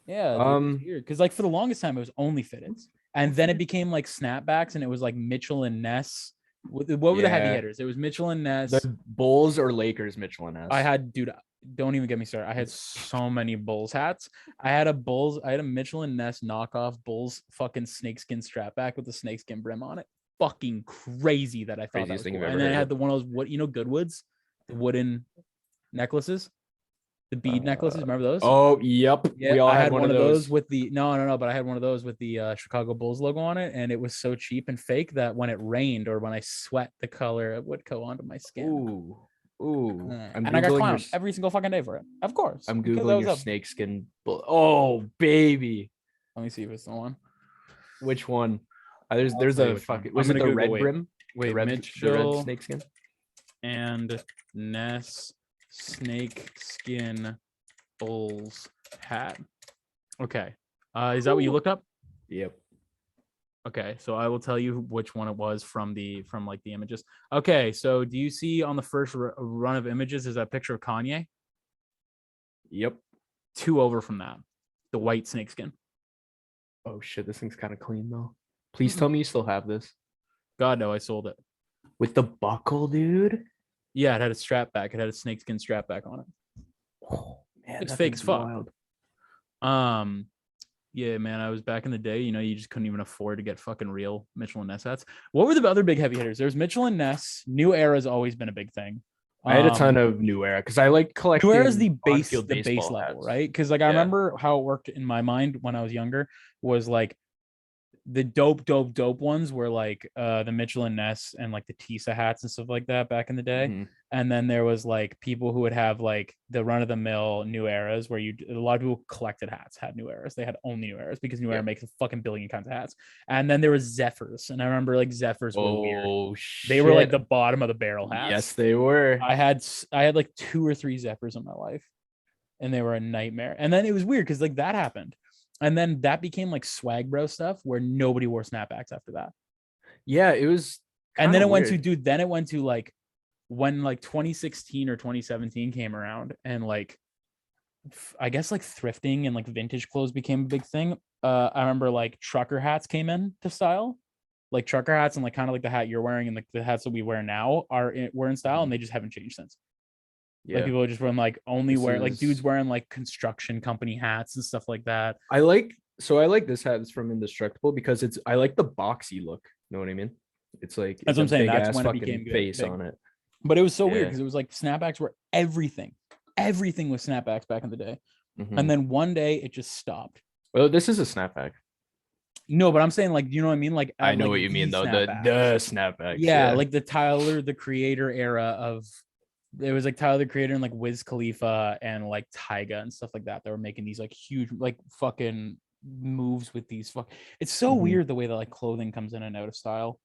Yeah, weird. Because like for the longest time it was only fitteds. And then it became like snapbacks, and it was like Mitchell and Ness. What were the heavy hitters? It was Mitchell and Ness. The Bulls or Lakers, Mitchell and Ness. I had, dude, don't even get me started. I had so many Bulls hats. I had a Mitchell and Ness knockoff Bulls fucking snakeskin strap back with the snakeskin brim on it. Fucking crazy that I thought that was cool. And then I had one of those Goodwoods, the wooden necklaces. The bead necklaces, remember those? Oh, yep. Yeah, we all had one of those with the but I had one of those with the Chicago Bulls logo on it, and it was so cheap and fake that when it rained or when I sweat, the color would go onto my skin. Ooh. And I got clowned every single fucking day for it. Of course. I'm googling your snakeskin. Oh, baby. Let me see if it's the one. Which one? I'll There's tell you a which one. fucking. I'm Was it gonna the Google. red brim? Wait, The red Mitchell snakeskin. and Ness snakeskin Bulls hat. Okay. Is that what you looked up? Yep. Okay, so I will tell you which one it was from like the images. Okay, so do you see on the first run of images is that picture of Kanye? Yep. 2 over from that, the white snakeskin. Oh shit, this thing's kind of clean though. Please tell me you still have this. God no, I sold it. With the buckle, dude. Yeah, it had a strap back. It had a snakeskin strap back on it. Oh man, It's that fake as thing's fuck. wild. Yeah, man, I was back in the day. You know, you just couldn't even afford to get fucking real Mitchell and Ness hats. What were the other big heavy hitters? There's Mitchell and Ness. New Era's always been a big thing. I had a ton of New Era because I like collecting. New Era's the base baseball level, hats. right? Because like I remember how it worked in my mind when I was younger was like the dope ones were like the Mitchell and Ness and like the Tisa hats and stuff like that back in the day. Mhm. And then there was like people who would have like the run of the mill New Eras where a lot of people collected hats, had New Eras. They had only New Eras because New Era makes a fucking billion kinds of hats. And then there was Zephyrs. And I remember like Zephyrs were weird. Oh shit. They were like the bottom of the barrel hats. Yes, they were. I had like 2 or 3 Zephyrs in my life. And they were a nightmare. And then it was weird because like that happened. And then that became like swag bro stuff where nobody wore snapbacks after that. Yeah, it was. And then it weird. went to like when like 2016 or 2017 came around and like I guess like thrifting and like vintage clothes became a big thing. I remember like trucker hats came in to style. Like trucker hats and like kind of like the hat you're wearing and like the hats that we wear now were in style and they just haven't changed since. Yeah. Like people are just wearing like like dudes wearing like construction company hats and stuff like that. I like this hat. It's from Indestructible because I like the boxy look. You know what I mean? It's like that's it's what I'm saying. big That's ass when it fucking became face big. on it. But it was so weird because it was like snapbacks were everything. Everything was snapbacks back in the day. Mhm. And then one day it just stopped. Well, this is a snapback. No, but I'm saying like, you know what I mean? Like I know like what you mean though. snapbacks. The snapbacks. Yeah, like the Tyler the Creator era of it was like Tyler the Creator and like Wiz Khalifa and like Tyga and stuff like that. They were making these like huge like fucking moves with these it's so weird the way that like clothing comes in and out of style.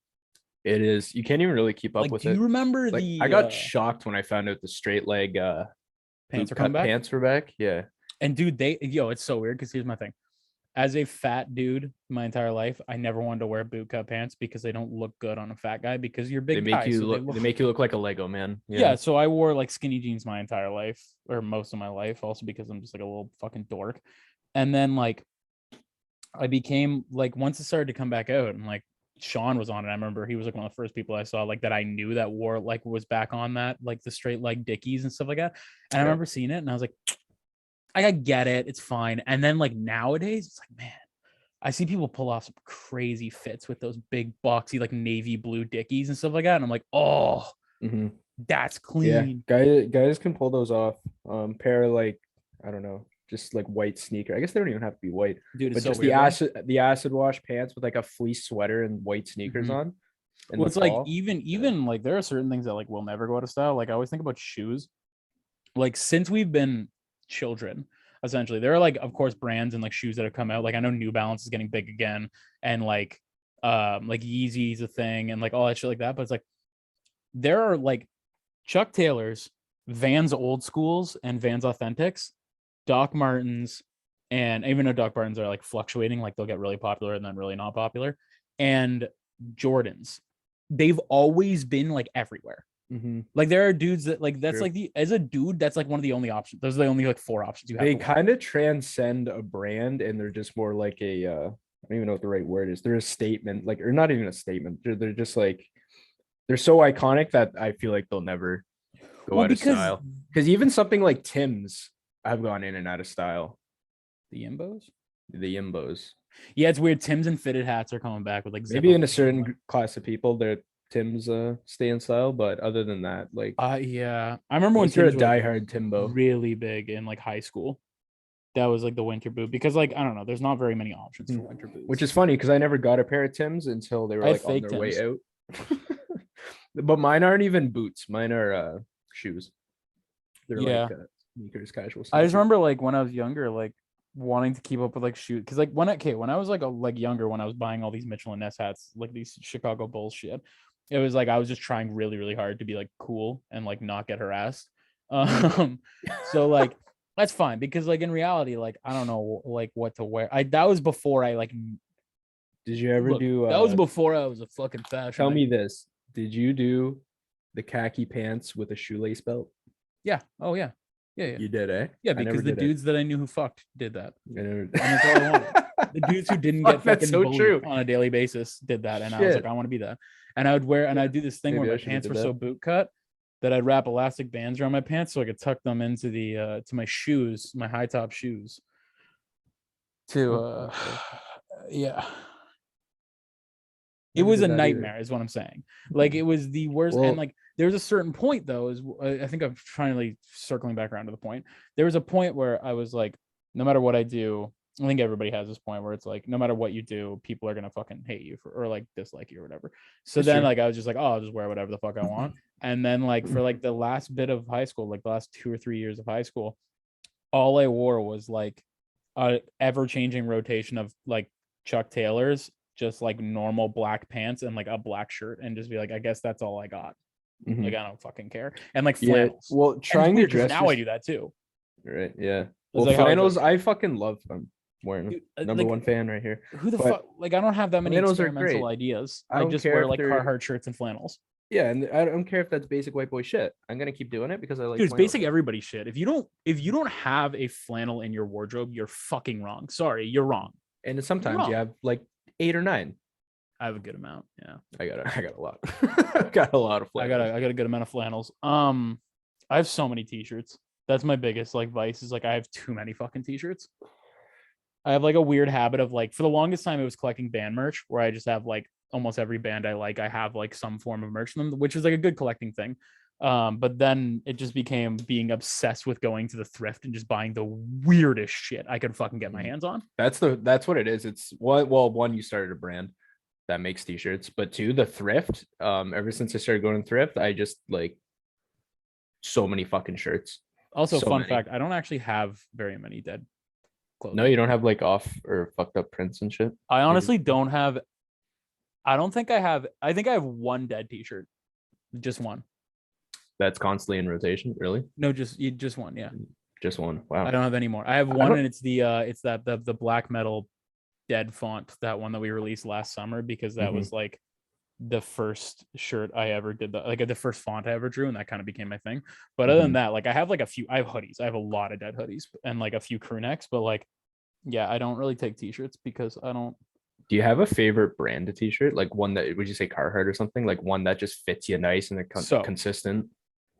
It is. You can't even really keep up like, with do it. you remember like, the I got shocked when I found out the straight leg pants boot are coming cut back? pants were back. Yeah. And dude, it's so weird because here's my thing. As a fat dude my entire life, I never wanted to wear boot cut pants because they don't look good on a fat guy because you're a big guy. They make you look like a Lego man. Yeah, so I wore like skinny jeans my entire life or most of my life, also because I'm just like a little fucking dork. And then like I became like once it started to come back out and like Sean was on it. I remember he was like one of the first people I saw like that I knew that wore like was back on that like the straight leg Dickies and stuff like that. And I remember seeing it and I was like, I get it, it's fine. And then like nowadays, it's like, man, I see people pull off some crazy fits with those big boxy like navy blue Dickies and stuff like that. And I'm like, oh, that's clean. Yeah, guys can pull those off. Pair of like, I don't know, just like white sneaker. I guess they don't even have to be white, dude. But so just weird, the acid wash pants with like a fleece sweater and white sneakers on. Well, it's like even like there are certain things that like will never go out of style. Like I always think about shoes. Like since we've been children, essentially, there are like of course brands and like shoes that have come out. Like I know New Balance is getting big again, and like Yeezy's a thing, and like all that shit like that. But it's like there are like Chuck Taylors, Vans old schools, and Vans authentics, Doc Martens, and even though Doc Martens are like fluctuating, like they'll get really popular and then really not popular, and Jordans. They've always been like everywhere. Like there are dudes that like that's like as a dude that's like one of the only options. Those are the only like 4 options you have. They kind of transcend a brand and they're just more like a I don't even know what the right word is. They're a statement, like, or not even a statement. They're just like they're so iconic that I feel like they'll never go out of style. Because even something like Tim's have gone in and out of style. The Yimbos. Yeah, it's weird. Tim's and fitted hats are coming back with like maybe in a certain class of people, they're Tim's stay in style, but other than that, like yeah, I remember when you're a Tim's diehard Timbo, really big in like high school. That was like the winter boot because like I don't know, there's not very many options for winter boots. Which is funny because I never got a pair of Tim's until they were like on their way out. But mine aren't even boots. Mine are shoes. They're like sneakers, casual sneakers. I just remember like when I was younger, like wanting to keep up with like shoot because like when I was like younger, when I was buying all these Mitchell and Ness hats, like these Chicago Bulls shit, it was like I was just trying really really hard to be like cool and like not get harassed. So like that's fine because like in reality, like I don't know like what to wear. That was before I like Did you ever do? that was before I was a fucking fashion. Tell me this: did you do the khaki pants with a shoelace belt? Yeah. Oh yeah. Yeah. You did, eh? Yeah, I never because the did dudes that I knew who fucked did that. And that's all I wanted. The dudes who didn't get that's fucking so bullied true. on a daily basis did that, and I was like, Shit. I want to be that. And I would wear, and I'd do this thing Maybe where I my should've pants did were that. so boot cut that I'd wrap elastic bands around my pants so I could tuck them into the to my shoes, my high top shoes. To yeah. It Never was did a that either. nightmare, is what I'm saying. Like it was the worst, and like there was a certain point though. Is I think I'm finally circling back around to the point. There was a point where I was like, no matter what I do, I think everybody has this point where it's like, no matter what you do, people are gonna fucking hate you or like dislike you or whatever. So That's then true. like I was just like, oh, I'll just wear whatever the fuck I want. And then like for like the last bit of high school, like the last 2 or 3 years of high school, all I wore was like a ever changing rotation of like Chuck Taylors, just like normal black pants and like a black shirt, and just be like, I guess that's all I got. Mhm. Like I don't fucking care. And like Yeah. flannels. Well, trying to dress now I do that too. Right. Yeah. It's Well, like how I flannels, dress. I fucking love them. Wearing them. Dude, Number like, one fan right here. Who the But fuck? Like I don't have that many flannels are experimental great. ideas. I I don't just care wear if like they're- Carhartt shirts and flannels. Yeah, and I don't care if that's basic white boy shit. I'm gonna keep doing it because I like. Dude, it's flannels. basic everybody shit. If you don't have a flannel in your wardrobe, you're fucking wrong. Sorry, you're wrong. And sometimes you have like 8 or 9. I have a good amount. Yeah. I got a lot. I got a lot of flannels. I got a good amount of flannels. I have so many t-shirts. That's my biggest like vice is like I have too many fucking t-shirts. I have like a weird habit of like for the longest time it was collecting band merch where I just have like almost every band I like, I have like some form of merch from them, which is like a good collecting thing. But then it just became being obsessed with going to the thrift and just buying the weirdest shit I could fucking get my hands on. That's what it is. It's one, you started a brand that makes t-shirts, but 2, the thrift. Ever since I started going to thrift, I just like so many fucking shirts. Also, So fun many. fact, I don't actually have very many dead clothes. No, you don't have like off or fucked up prints and shit. I honestly don't have. I don't think I have. I think I have one dead t-shirt, just one. That's constantly in rotation, really? No, just one. Yeah, just one. Wow. I don't have any more. I have one, and it's the black metal dead font, that one that we released last summer, because that was like the first shirt I ever did, like the first font I ever drew, and that kind of became my thing. But other than that, like I have like a few. I have hoodies. I have a lot of dead hoodies and like a few crew necks. But like, yeah, I don't really take t-shirts because I don't. Do you have a favorite brand of t-shirt? Like one that, would you say Carhartt or something? Like one that just fits you nice and they're consistent?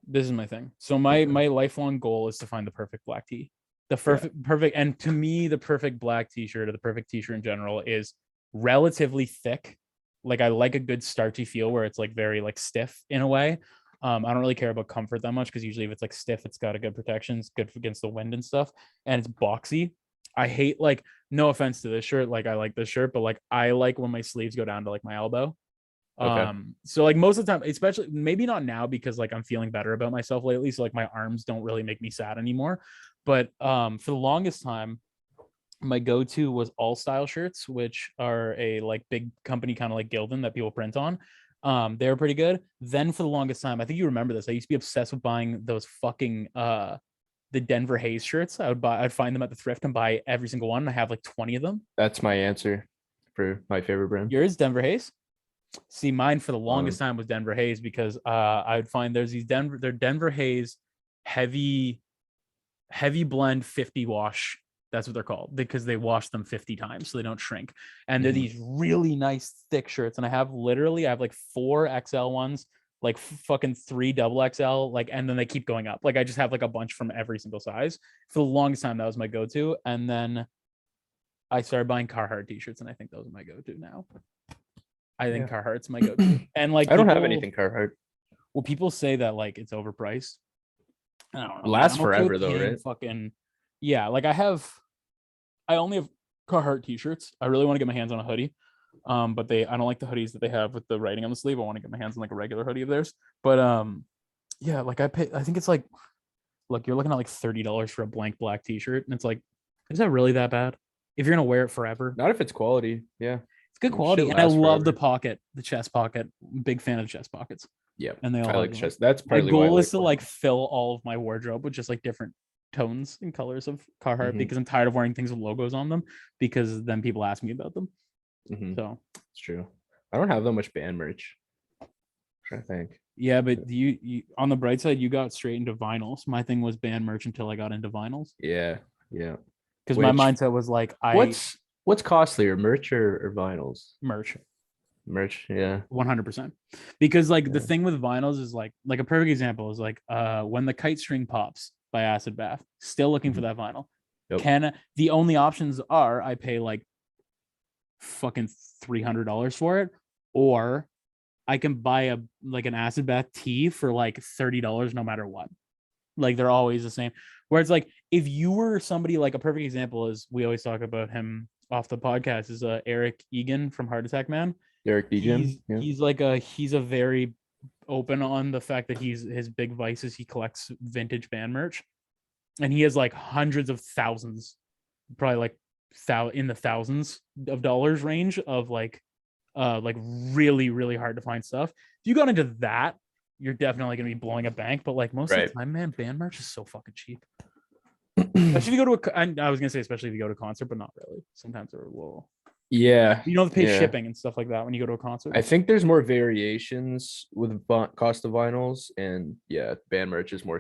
This is my thing. So my lifelong goal is to find the perfect black tee. The perfect, and to me, the perfect black t-shirt or the perfect t-shirt in general is relatively thick. Like I like a good starchy feel where it's like very like stiff in a way. I don't really care about comfort that much because usually if it's like stiff, it's got a good protection. It's good against the wind and stuff. And it's boxy. I hate, like, no offense to this shirt, like I like this shirt, but like I like when my sleeves go down to like my elbow. Okay. So like most of the time, especially maybe not now because like I'm feeling better about myself lately, so like my arms don't really make me sad anymore. But for the longest time, my go-to was All Style shirts, which are a like big company kind of like Gildan that people print on. They were pretty good. Then for the longest time, I think you remember this, I used to be obsessed with buying those fucking the Denver Hayes shirts. I'd find them at the thrift and buy every single one. I have like 20 of them. That's my answer for my favorite brand. Yours, Denver Hayes? See, mine for the longest time was Denver Hayes because I would find there's these Denver Hayes heavy blend 50 wash. That's what they're called because they wash them 50 times so they don't shrink. And they're these really nice thick shirts. And I have like 4 XL ones, like fucking 3 double XL, like, and then they keep going up. Like I just have like a bunch from every single size. For the longest time, that was my go-to. And then I started buying Carhartt t-shirts, and I think those are my go-to now. I think Carhartt's my go-to. And like I don't have anything Carhartt. Well, people say that like it's overpriced. I don't know. Lasts forever though, right? Fucking yeah. Like I only have Carhartt t-shirts. I really want to get my hands on a hoodie. But I don't like the hoodies that they have with the writing on the sleeve. I want to get my hands on like a regular hoodie of theirs. But yeah, like I think it's like, look, you're looking at like $30 for a blank black t-shirt, and it's like Is that really that bad? If you're gonna wear it forever, Not if it's quality. Yeah. it's good It quality, should and I last love the forever. pocket, the chest pocket. Big fan of chest pockets, Yeah. and they all I have like them. chest. That's My partly why I goal like is to like fill all of my wardrobe with just like different tones and colors of Carhartt Mhm. because I'm tired of wearing things with logos on them because then people ask me about them. Mhm. So It's true. I don't have that much band merch. I'm trying to think. yeah, but you on the bright side, you got straight into vinyls. My thing was band merch until I got into vinyls Yeah. Yeah. because my Which mindset was like I what's costlier, merch or vinyls? merch Merch. Yeah. 100% because like the Yeah. thing with vinyls is like a perfect example is like when the kite string pops by Acid Bath, still looking for Mhm. that vinyl. Yep. Can the only options are I pay like fucking $300 for it, or I can buy a like an Acid Bath tee for like $30 no matter what. Like they're always the same. Where it's like if you were somebody like a perfect example is we always talk about him off the podcast is Eric Egan from Heart Attack Man. Derek D. Jim. Yeah. He's a very open on the fact that his big vice is he collects vintage band merch, and he has like hundreds of thousands, probably like in the thousands of dollars range of like really really hard to find stuff. If you got into that, you're definitely gonna be blowing a bank. But like most of Right. the time, man, band merch is so fucking cheap. Especially if you go to I was gonna say especially if you go to a concert, but not really. Sometimes they're a little. Yeah. You don't have to pay Yeah. shipping and stuff like that when you go to a concert. I think there's more variations with cost of vinyls, and yeah, band merch is more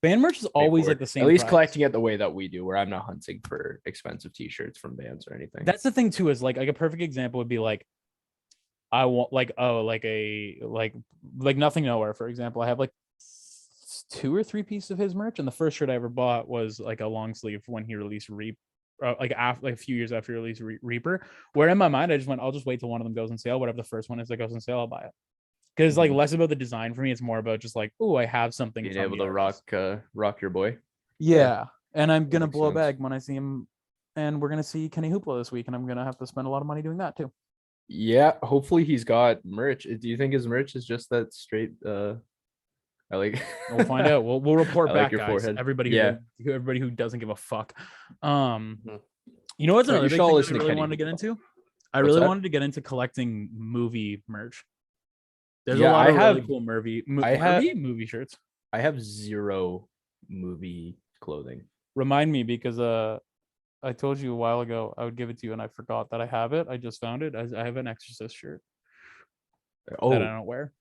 Band merch is always like the same. At least price. collecting it the way that we do, where I'm not hunting for expensive T-shirts from bands or anything. That's the thing too. Is like a perfect example would be like I want like like Nothing Nowhere, for example. I have like 2 or 3 pieces of his merch, and the first shirt I ever bought was like a long sleeve when he released Reap, like after like a few years after he released Reaper. Where in my mind I just went, I'll just wait till one of them goes on sale. Whatever the first one is that goes on sale, I'll buy it. Because like less about the design for me, it's more about just like, oh, I have something Being from able the to artist. rock your boy. Yeah, and I'm gonna makes blow a sense. bag when I see him, and we're gonna see Kenny Hoopla this week, and I'm gonna have to spend a lot of money doing that too. Yeah, hopefully he's got merch. Do you think his merch is just that straight? I like. We'll find out. We'll report I back, like your guys. forehead. Everybody Yeah. everybody who doesn't give a fuck. Mhm. You know what's But another you big should all thing that I listen to really Kenny wanted to get Hoopla. into? I What's really that? wanted to get into collecting movie merch. There's a Yeah, lot I of really have. cool I have. movie shirts. I have zero movie clothing. Remind me because I told you a while ago I would give it to you and I forgot that I have it. I just found it. I have an Exorcist shirt that I Oh, don't wear.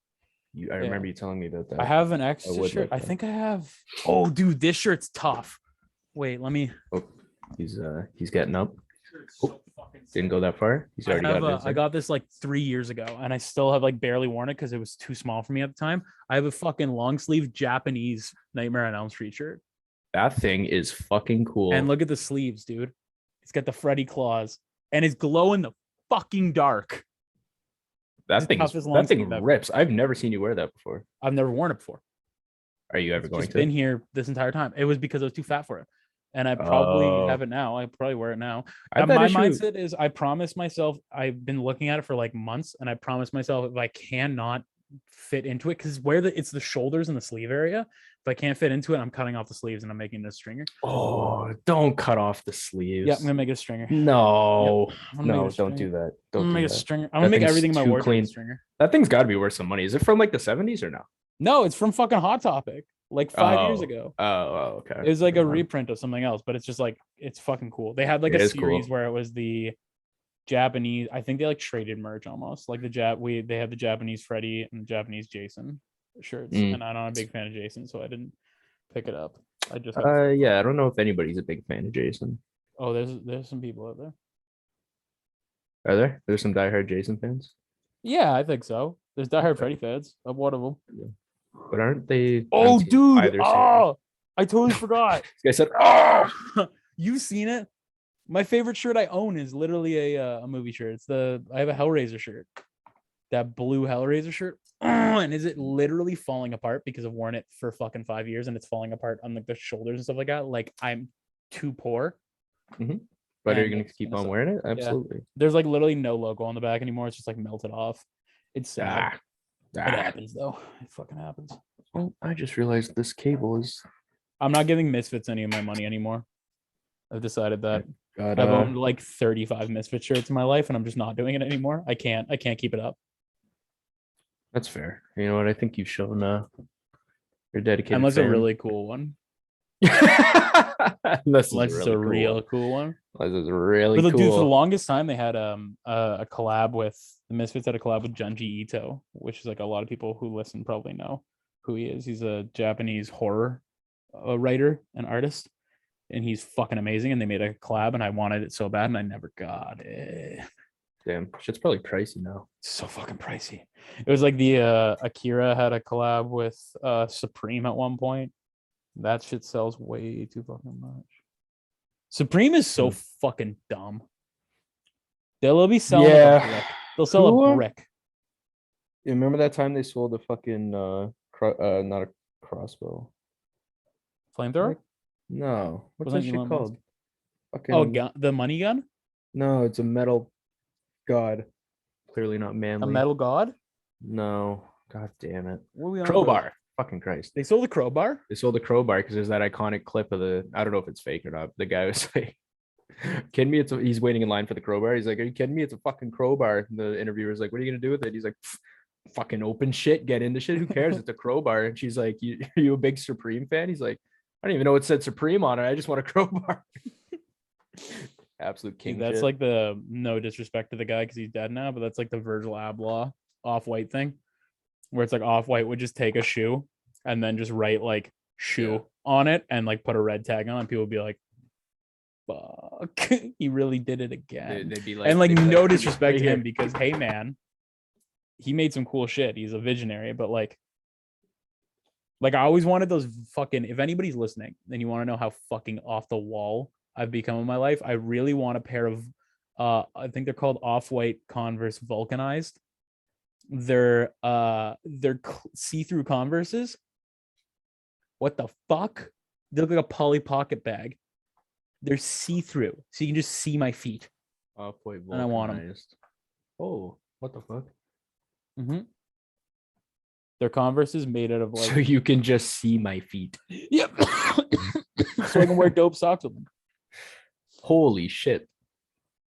I Yeah. remember you telling me about that. I have an I Exorcist would shirt. like I that. think I have. Oh, dude, this shirt's tough. Wait, let me. Oh, he's getting up. Oh, didn't go that far. He's already got it. I got this like 3 years ago, and I still have like barely worn it because it was too small for me at the time. I have a fucking long sleeve Japanese Nightmare on Elm Street shirt, That thing is fucking cool. and look at the sleeves, dude. It's got the Freddy claws, and it's glow in the fucking dark. that thing rips. I've never seen you wear that before. I've never worn it before. Are you ever It's going just to? been here this entire time. It was because I was too fat for it. And I probably have it now. I probably wear it now. I My bet mindset is I promise myself, I've been looking at it for like months, and I promise myself if I cannot fit into it, because it's the shoulders and the sleeve area. If I can't fit into it, I'm cutting off the sleeves and I'm making this stringer. Oh, don't cut off the sleeves. Yeah, I'm gonna make it a stringer. No, Yep. I'm gonna make it a no, don't stringer. do that. I'm Don't gonna do make a that. stringer. I'm gonna make thing's everything in my too wardrobe a clean. stringer. That thing's got to be worth some money. Is it from like the 70s or no? No, it's from fucking Hot Topic, like 5 years ago. Oh, okay. It was like a Never mind. reprint of something else, but it's just like it's fucking cool. They had like It a is series cool. where it was the Japanese. I think they like traded merch almost. Like they had the Japanese Freddy and the Japanese Jason shirts, Mm. and I'm not a big fan of Jason, so I didn't pick it up. I just Yeah, I don't know if anybody's a big fan of Jason. Oh, there's some people out there. Are there? There's some diehard Jason fans, Yeah, I think so. There's diehard Freddy fans. I'm one of them. but aren't they? Oh, dude! Either Oh, I totally forgot. This guy said, "Oh, You've seen it? My favorite shirt I own is literally a movie shirt. I have a Hellraiser shirt, that blue Hellraiser shirt, and is it literally falling apart because I've worn it for fucking 5 years and it's falling apart on like the shoulders and stuff like that. Like I'm too poor. But are you And gonna it's keep gonna on suck. wearing it? Yeah. Absolutely." There's like literally no logo on the back anymore. It's just like melted off. It's sad. It happens though. It fucking happens. Well, I just realized this cable is. I'm not giving Misfits any of my money anymore. I've decided that Got I've owned like 35 Misfit shirts in my life, and I'm just not doing it anymore. I can't keep it up. that's fair. You know what? I think you've shown you're a dedicated Unless a fan. really cool one. Unless Unless it's a real cool one. Unless it's really But dude, for the cool. longest time they had a collab with the Misfits had a collab with Junji Ito, which is like a lot of people who listen probably know who he is. He's a Japanese horror writer and artist, and he's fucking amazing. And they made a collab, and I wanted it so bad, and I never got it. Damn, shit's probably pricey now. It's so fucking pricey. It was like the Akira had a collab with Supreme at one point. That shit sells way too fucking much. Supreme is so fucking dumb. They'll be selling a brick. They'll sell a brick. You remember that time they sold a fucking not a crossbow. Flamethrower? No. What's Wasn't that shit Elon called? Musk? Fucking Oh, the money gun? no, it's a metal god. Clearly not manly. A metal god? No. God damn it. What are we on Crowbar. about? Fucking Christ. They sold the crowbar? They sold the crowbar because there's that iconic clip of I don't know if it's fake or not. The guy was like, kidding me? He's waiting in line for the crowbar. He's like, are you kidding me? It's a fucking crowbar. And the interviewer's like, what are you gonna do with it? He's like, fucking open shit, get into shit. Who cares? It's a crowbar. And she's like, are you a big Supreme fan? He's like, I don't even know what said Supreme on it. I just want a crowbar. Absolute king. That's shit. like the no disrespect to the guy because he's dead now, but that's like the Virgil Abloh Off-White thing, where it's like Off-White would just take a shoe and then just write like shoe on it and like put a red tag on, and people would be like, fuck, he really did it again. They'd be like, and like no like, disrespect to him because hey man, he made some cool shit. He's a visionary, but like I always wanted those fucking, if anybody's listening and you want to know how fucking off the wall I've become in my life, I really want a pair of I think they're called Off-White Converse vulcanized. They're see-through Converses. What the fuck? They look like a Polly Pocket bag. They're see-through, so you can just see my feet. Off-White and I want them. Oh, what the fuck? Mm-hmm. They're Converses made out of like. So you can just see my feet. Yep. So I can wear dope socks with them. Holy shit,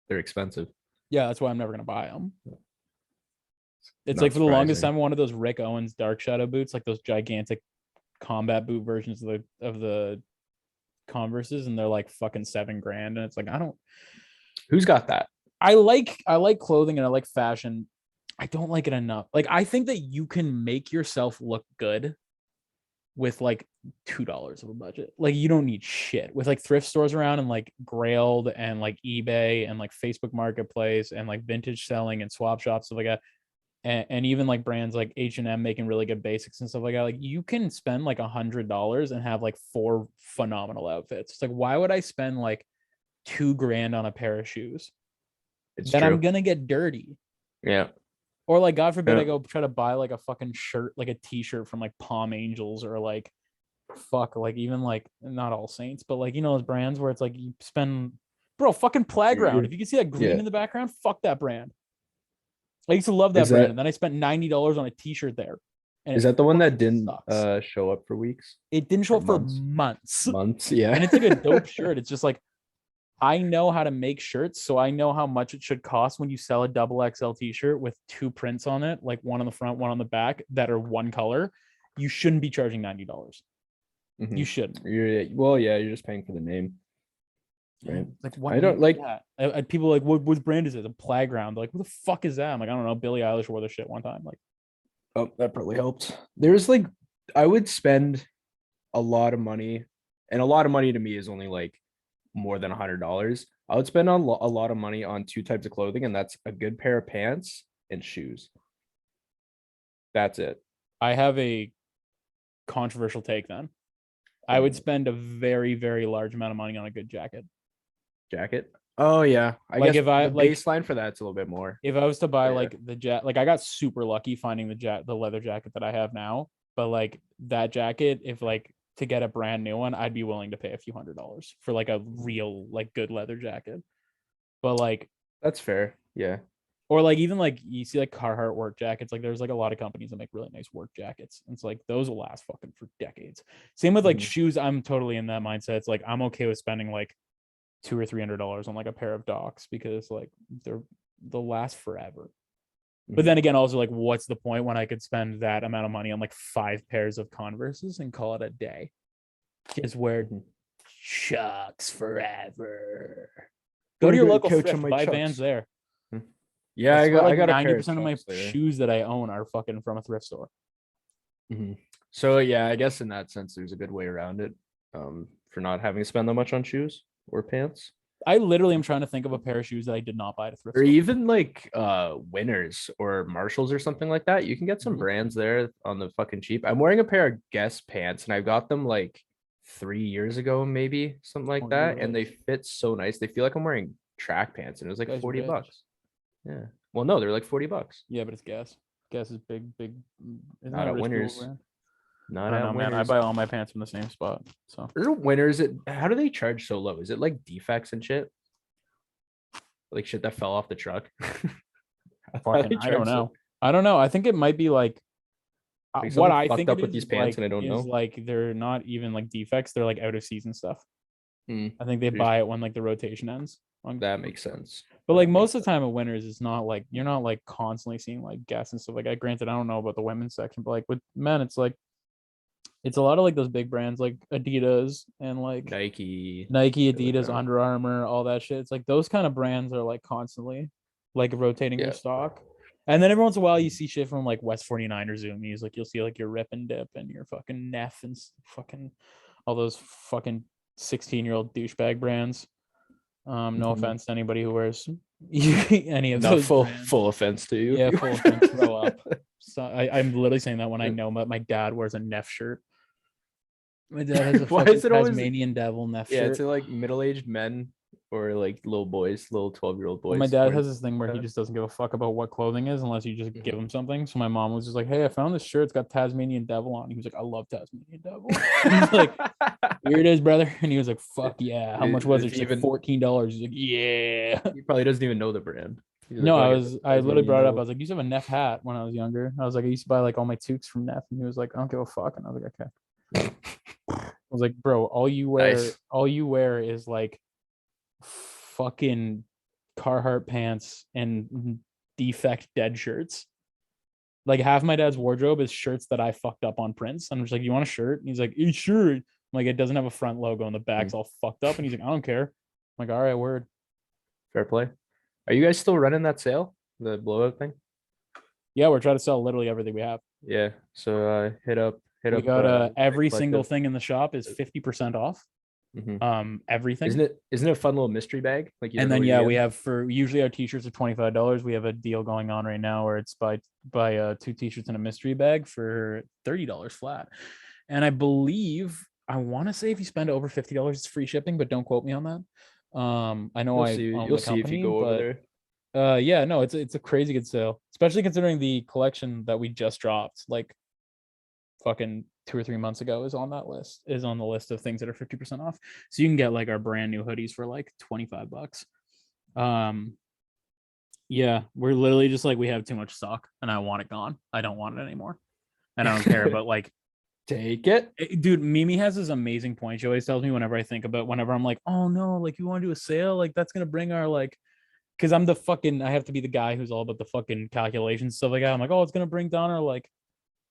they're expensive. Yeah, that's why I'm never gonna buy them. It's Not like for the longest surprising. time, one of those Rick Owens Dark Shadow boots, like those gigantic combat boot versions of the Converses, and they're like fucking $7,000. And it's like, I don't. Who's got that? I like clothing and I like fashion. I don't like it enough. Like, I think that you can make yourself look good with like $2 of a budget. Like, you don't need shit with like thrift stores around and like Grailed and like eBay and like Facebook Marketplace and like vintage selling and swap shops, stuff like that. And even like brands like H&M making really good basics and stuff like that. Like, you can spend like $100 and have like 4 phenomenal outfits. It's like, why would I spend like $2,000 on a pair of shoes? It's that true. I'm gonna get dirty. Yeah. Or like, God forbid, I go try to buy like a fucking shirt, like a t-shirt from like Palm Angels or like like even like not All Saints, but like, you know, those brands where it's like you spend, bro, fucking Playground. If you can see that green in the background, fuck that brand. I used to love that brand, and then I spent $90 on a t-shirt there. And is that the one that didn't sucks. show up for weeks? It didn't show up for months. Months, yeah. And it's like a dope shirt. It's just like, I know how to make shirts, so I know how much it should cost when you sell a XXL t-shirt with 2 prints on it, like one on the front, one on the back, that are one color. You shouldn't be charging $90. Mm-hmm. You shouldn't. You're just paying for the name. Right. Like, what? I don't like that. People like, what brand is it? The Playground. They're like, what the fuck is that? I'm like, I don't know. Billie Eilish wore this shit one time. Like, oh, that probably helped. There's like, I would spend a lot of money, and a lot of money to me is only like more than $100. I would spend on a lot of money on 2 types of clothing, and that's a good pair of pants and shoes. That's it. I have a controversial take then. I would spend a very, very large amount of money on a good jacket. Oh yeah. I guess if I the baseline for that's a little bit more. If I was to buy like like I got super lucky finding the leather jacket that I have now, but like that jacket, if like to get a brand new one, I'd be willing to pay a few $100s for like a real like good leather jacket. But like, that's fair. Yeah. Or like even like you see like Carhartt work jackets, like there's like a lot of companies that make really nice work jackets. And it's like those will last fucking for decades. Same with like shoes. I'm totally in that mindset. It's like I'm okay with spending like $200 or $300 on like a pair of Docs because like they'll last forever. But then again, also like, what's the point when I could spend that amount of money on like 5 pairs of Converses and call it a day? Just wear Chucks forever. Go to your local thrift, buy Vans there. Yeah, I got like a 90% of my shoes that I own are fucking from a thrift store. So yeah, I guess in that sense, there's a good way around it, for not having to spend that much on shoes or pants. I literally am trying to think of a pair of shoes that I did not buy at a thrift Or store. even like Winners or Marshalls or something like that. You can get some brands there on the fucking cheap. I'm wearing a pair of Guess pants and I got them like 3 years ago, maybe something like that, and they fit so nice. They feel like I'm wearing track pants, and it was like $40. Yeah. Well, no, they're like $40. Yeah, but it's Guess. Guess is big. Isn't Not that at Winners. brand? Not I don't at know, Winners. man. I buy all my pants from the same spot. So Winners. How do they charge so low? Is it like defects and shit? Like shit that fell off the truck? I don't know. I don't know. I think it might be like what I think up it with is these pants, like, and I don't know. Like they're not even like defects. They're like out of season stuff. I think they Jeez. buy it when like the rotation ends. That makes sense. But like most of the time at Winners, it's not like you're not like constantly seeing like Guess and stuff like that. Granted, I don't know about the women's section, but like with men, it's like it's a lot of like those big brands like Adidas and like Nike, Adidas, Under Armour, all that shit. It's like those kind of brands are like constantly like rotating their stock. And then every once in a while you see shit from like West 49 or Zoomies. Like you'll see like your Rip and Dip and your fucking Neff and fucking all those fucking 16-year-old douchebag brands. No offense to anybody who wears any of those. Full offense to you. Yeah, full offense. Grow up. So I'm literally saying that when I know my dad wears a Neff shirt. My dad has a fucking Tasmanian Devil Neff shirt. Yeah, it's like middle-aged men or like little boys, little 12-year-old boys. Well, my dad has this thing where he just doesn't give a fuck about what clothing is unless you just give him something. So my mom was just like, "Hey, I found this shirt. It's got Tasmanian Devil on." He was like, "I love Tasmanian Devil." He's like, "Here it is, brother." And he was like, "Fuck yeah." How much was it? She's like $14. He's like, "Yeah." He probably doesn't even know the brand. No, I literally brought it up. I was like, "You used to have a Neff hat when I was younger." I was like, "I used to buy like all my toques from Neff," and he was like, "I don't give a fuck." And I was like, "Okay." I was like, "Bro, all you wear is like fucking Carhartt pants and defect dead shirts." Like half my dad's wardrobe is shirts that I fucked up on prints. And I'm just like, "You want a shirt?" And he's like, "Hey, sure." I'm like, it doesn't have a front logo and the back's all fucked up. And he's like, "I don't care." I'm like, "All right, word." Fair play. Are you guys still running that sale? The blowout thing? Yeah, we're trying to sell literally everything we have. Yeah. So hit up. We got every single thing in the shop is 50% off. Everything. Isn't it a fun little mystery bag? Like, and then we have for usually our t-shirts are $25. We have a deal going on right now where it's buy 2 t-shirts in a mystery bag for $30 flat. And I believe I want to say if you spend over $50, it's free shipping, but don't quote me on that. I know you'll see if you go over there. Yeah, no, it's a crazy good sale, especially considering the collection that we just dropped like fucking 2 or 3 months ago is on the list of things that are 50% off. So you can get like our brand new hoodies for like $25. Yeah, we're literally just like, we have too much stock and I want it gone. I don't want it anymore. And I don't care, but like, take it. Dude, Mimi has this amazing point. She always tells me whenever I'm like, "Oh no, like you want to do a sale? Like that's going to bring our like," because I'm I have to be the guy who's all about the fucking calculations, stuff like that. I'm like, "Oh, it's going to bring down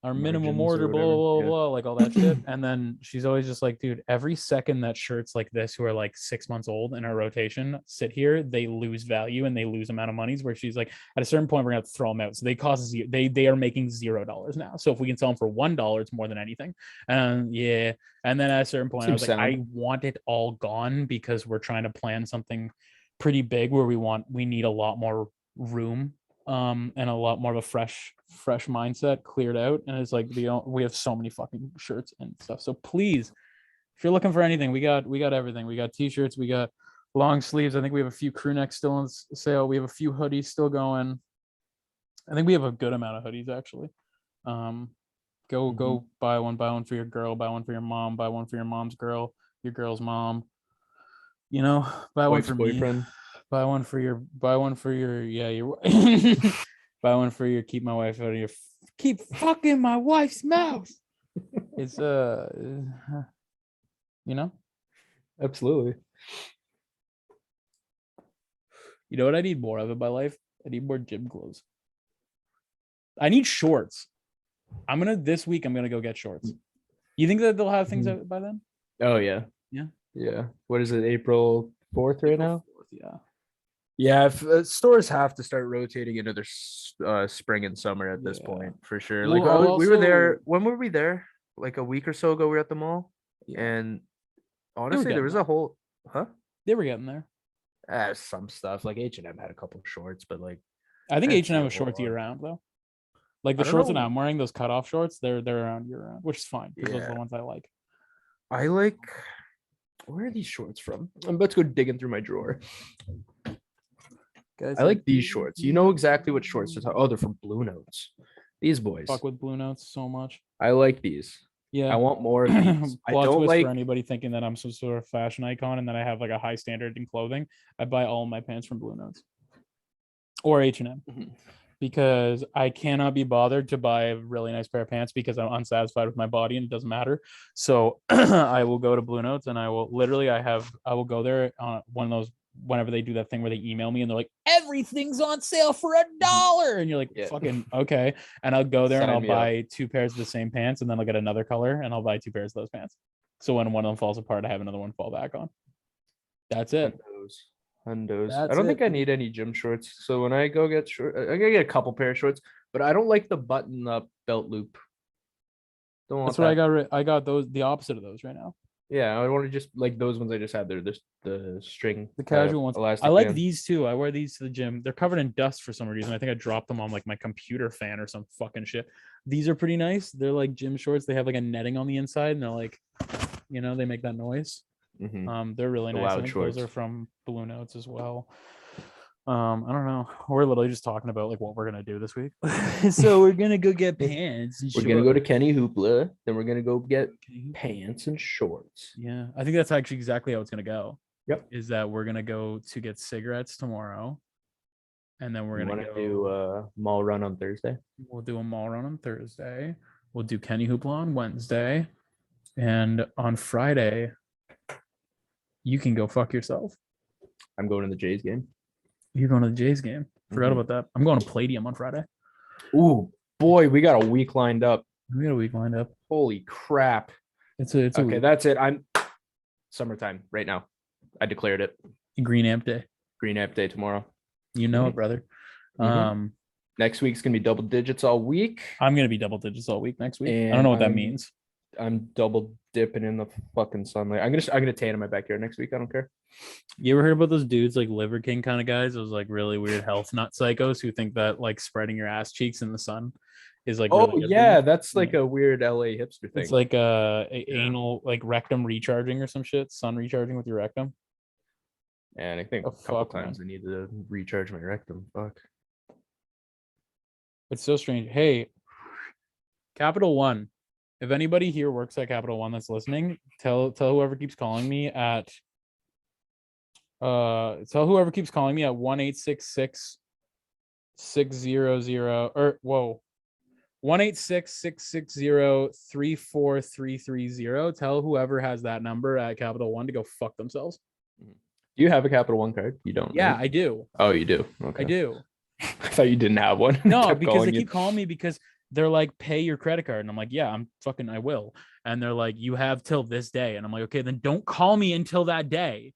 our minimum order, blah, blah, blah, like all that shit." And then she's always just like, "Dude, every second that shirts like this who are like 6 months old in our rotation sit here, they lose value and they lose amount of monies," where she's like, at a certain point, we're gonna have to throw them out. So they cost they are making $0 now. So if we can sell them for $1, it's more than anything. Yeah. And then at a certain point, I was like, I want it all gone because we're trying to plan something pretty big where we need a lot more room and a lot more of a fresh mindset cleared out. And it's like we have so many fucking shirts and stuff. So please, if you're looking for anything, we got everything. We got t-shirts, we got long sleeves. I think we have a few crew necks still on sale. We have a few hoodies still going. I think we have a good amount of hoodies actually. Go buy one for your girl, buy one for your mom, buy one for your mom's girl, your girl's mom. You know, buy one for boyfriend. Buy one for your buy one for your keep my wife out of your keep fucking my wife's mouth. It's you know, absolutely. You know what I need more of in my life? I need more gym clothes. I need shorts. This week I'm gonna go get shorts. You think that they'll have things out by then? Oh yeah. Yeah. Yeah. What is it? April 4th right now? 4th, yeah. Yeah, if stores have to start rotating into their spring and summer at this point for sure. Like Well, we were also, there. When were we there? Like a week or so ago. We were at the mall, yeah, and they were honestly, there getting was there. a whole, huh? They were getting there. Some stuff like H&M had a couple shorts, but like I think I didn't H&M see a was whole shorts year lot. round though. Like I the don't shorts that know. I'm wearing, those cutoff shorts, they're around year round, which is fine because those are Yeah, the ones I like. I like. Where are these shorts from? I'm about to go digging through my drawer. Guys, I like these shorts. You know exactly what shorts to talk. Oh, they're from Blue Notes. These boys. fuck with Blue Notes so much. I like these. Yeah. I want more of these. I Plot don't twist like. for anybody thinking that I'm some sort of fashion icon and that I have like a high standard in clothing. I buy all my pants from Blue Notes or H&M because I cannot be bothered to buy a really nice pair of pants because I'm unsatisfied with my body and it doesn't matter. So I will go to Blue Notes and I will go there on one of those whenever they do that thing where they email me and they're like, everything's on sale for $1. And you're like, fucking okay. And I'll go there and I'll buy 2 pairs of the same pants and then I'll get another color and I'll buy 2 pairs of those pants. So when one of them falls apart, I have another one fall back on. That's it. Hundos. I don't think I need any gym shorts. So when I go get short, I gotta get a couple pair of shorts, but I don't like the button up belt loop. Don't want That's what that. I got those, the opposite of those right now. Yeah, I want to just like those ones I just had there. The string, the casual ones. I like these too. I wear these to the gym. They're covered in dust for some reason. I think I dropped them on like my computer fan or some fucking shit. These are pretty nice. They're like gym shorts. They have like a netting on the inside, and they're like, they make that noise. They're really nice. I think those are from Blue Notes as well. I don't know. We're literally just talking about like what we're gonna do this week. So we're gonna go get pants. We're gonna go to Kenny Hoopla. Then we're gonna go get pants and shorts. Yeah, I think that's actually exactly how it's gonna go. Yep. Is that we're gonna go to get cigarettes tomorrow, and then we're gonna do a mall run on Thursday. We'll do a mall run on Thursday. We'll do Kenny Hoopla on Wednesday, and on Friday, you can go fuck yourself. I'm going to the Jays game. You're going to the Jays game. Forgot about that. I'm going to Palladium on Friday. Ooh, boy, we got a week lined up. We got a week lined up. Holy crap. It's okay, week. That's it. I'm summertime right now. I declared it. Green Amp Day. Green Amp Day tomorrow. You know it, brother. Next week's gonna be double digits all week. I'm gonna be double digits all week next week. I don't know what that means. I'm double dipping in the fucking sunlight. I'm gonna tan in my backyard next week. I don't care. You ever heard about those dudes like Liver King kind of guys? Those like really weird health nut psychos who think that like spreading your ass cheeks in the sun is like really yeah, that's like a weird LA hipster thing. It's like anal like rectum recharging or some shit. Sun recharging with your rectum. And I think a couple times I need to recharge my rectum. Fuck. It's so strange. Hey, Capital One. If anybody here works at Capital One that's listening, tell whoever keeps calling me at 1-866-600 or whoa 1-866-660-34330. Tell whoever has that number at Capital One to go fuck themselves. Do you have a Capital One card? You don't? Yeah, right? I do. Oh, you do? Okay. I do. I thought you didn't have one. No, because they keep calling me because they're like, pay your credit card. And I'm like, yeah, I will. And they're like, you have till this day. And I'm like, okay, then don't call me until that day.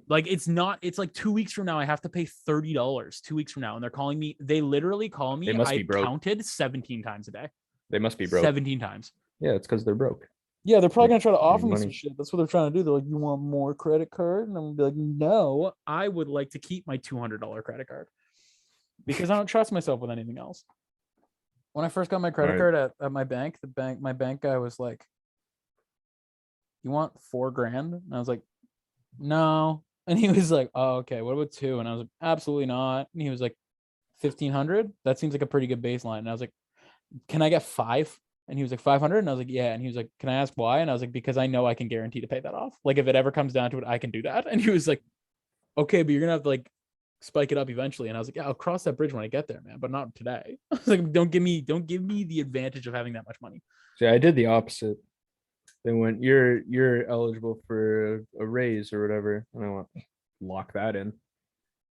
Like, it's like 2 weeks from now, I have to pay $30 2 weeks from now. And they're calling me. They literally call me. I counted 17 times a day. They must be broke. 17 times. Yeah, it's because they're broke. Yeah, they're probably going to try to offer me some shit. That's what they're trying to do. They're like, you want more credit card? And I'm going to be like, no, I would like to keep my $200 credit card because I don't trust myself with anything else. When I first got my credit card at my bank, my bank guy was like, you want $4,000? And I was like, no. And he was like, oh, okay, what about 2? And I was like, absolutely not. And he was like, 1,500? That seems like a pretty good baseline. And I was like, can I get 5? And he was like, 500? And I was like, yeah. And he was like, can I ask why? And I was like, because I know I can guarantee to pay that off. Like, if it ever comes down to it, I can do that. And he was like, okay, but you're gonna have to like spike it up eventually. And I was like, yeah, I'll cross that bridge when I get there, man, but not today. I was like, don't give me the advantage of having that much money. See, I did the opposite. They went, you're eligible for a raise or whatever. And I went, lock that in.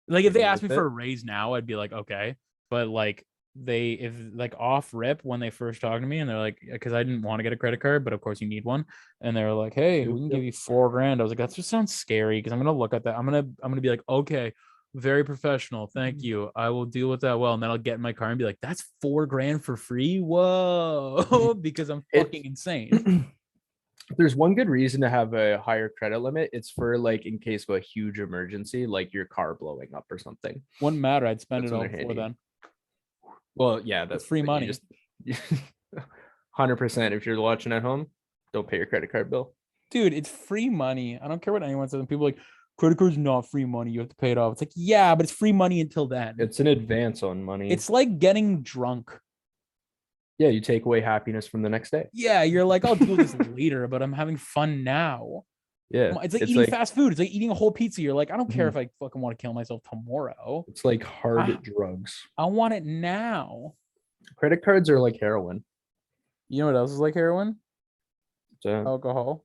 Like if they Maybe asked me with for it. a raise now, I'd be like, okay. But like if like off rip when they first talked to me and they're like, because I didn't want to get a credit card, but of course you need one. And they were like, hey, we can give you $4,000. I was like, that just sounds scary because I'm gonna look at that. I'm gonna be like, okay, very professional. Thank you. I will deal with that well. And then I'll get in my car and be like, that's $4,000 for free. Whoa, because I'm It fucking insane. there's one good reason to have a higher credit limit. It's for like in case of a huge emergency, like your car blowing up or something. Wouldn't matter. I'd spend That's it when all they're before handy. then. Well, yeah, It's free but you money. just 100%. If you're watching at home, don't pay your credit card bill. Dude, it's free money. I don't care what anyone says. And people are like, credit card's not free money. You have to pay it off. It's like, yeah, but it's free money until then. It's an advance on money. It's like getting drunk. Yeah, you take away happiness from the next day. Yeah, you're like, I'll do this later, but I'm having fun now. Yeah, It's like eating fast food. It's like eating a whole pizza. You're like, I don't care if I fucking want to kill myself tomorrow. It's like hard drugs. I want it now. Credit cards are like heroin. You know what else is like heroin? So Alcohol.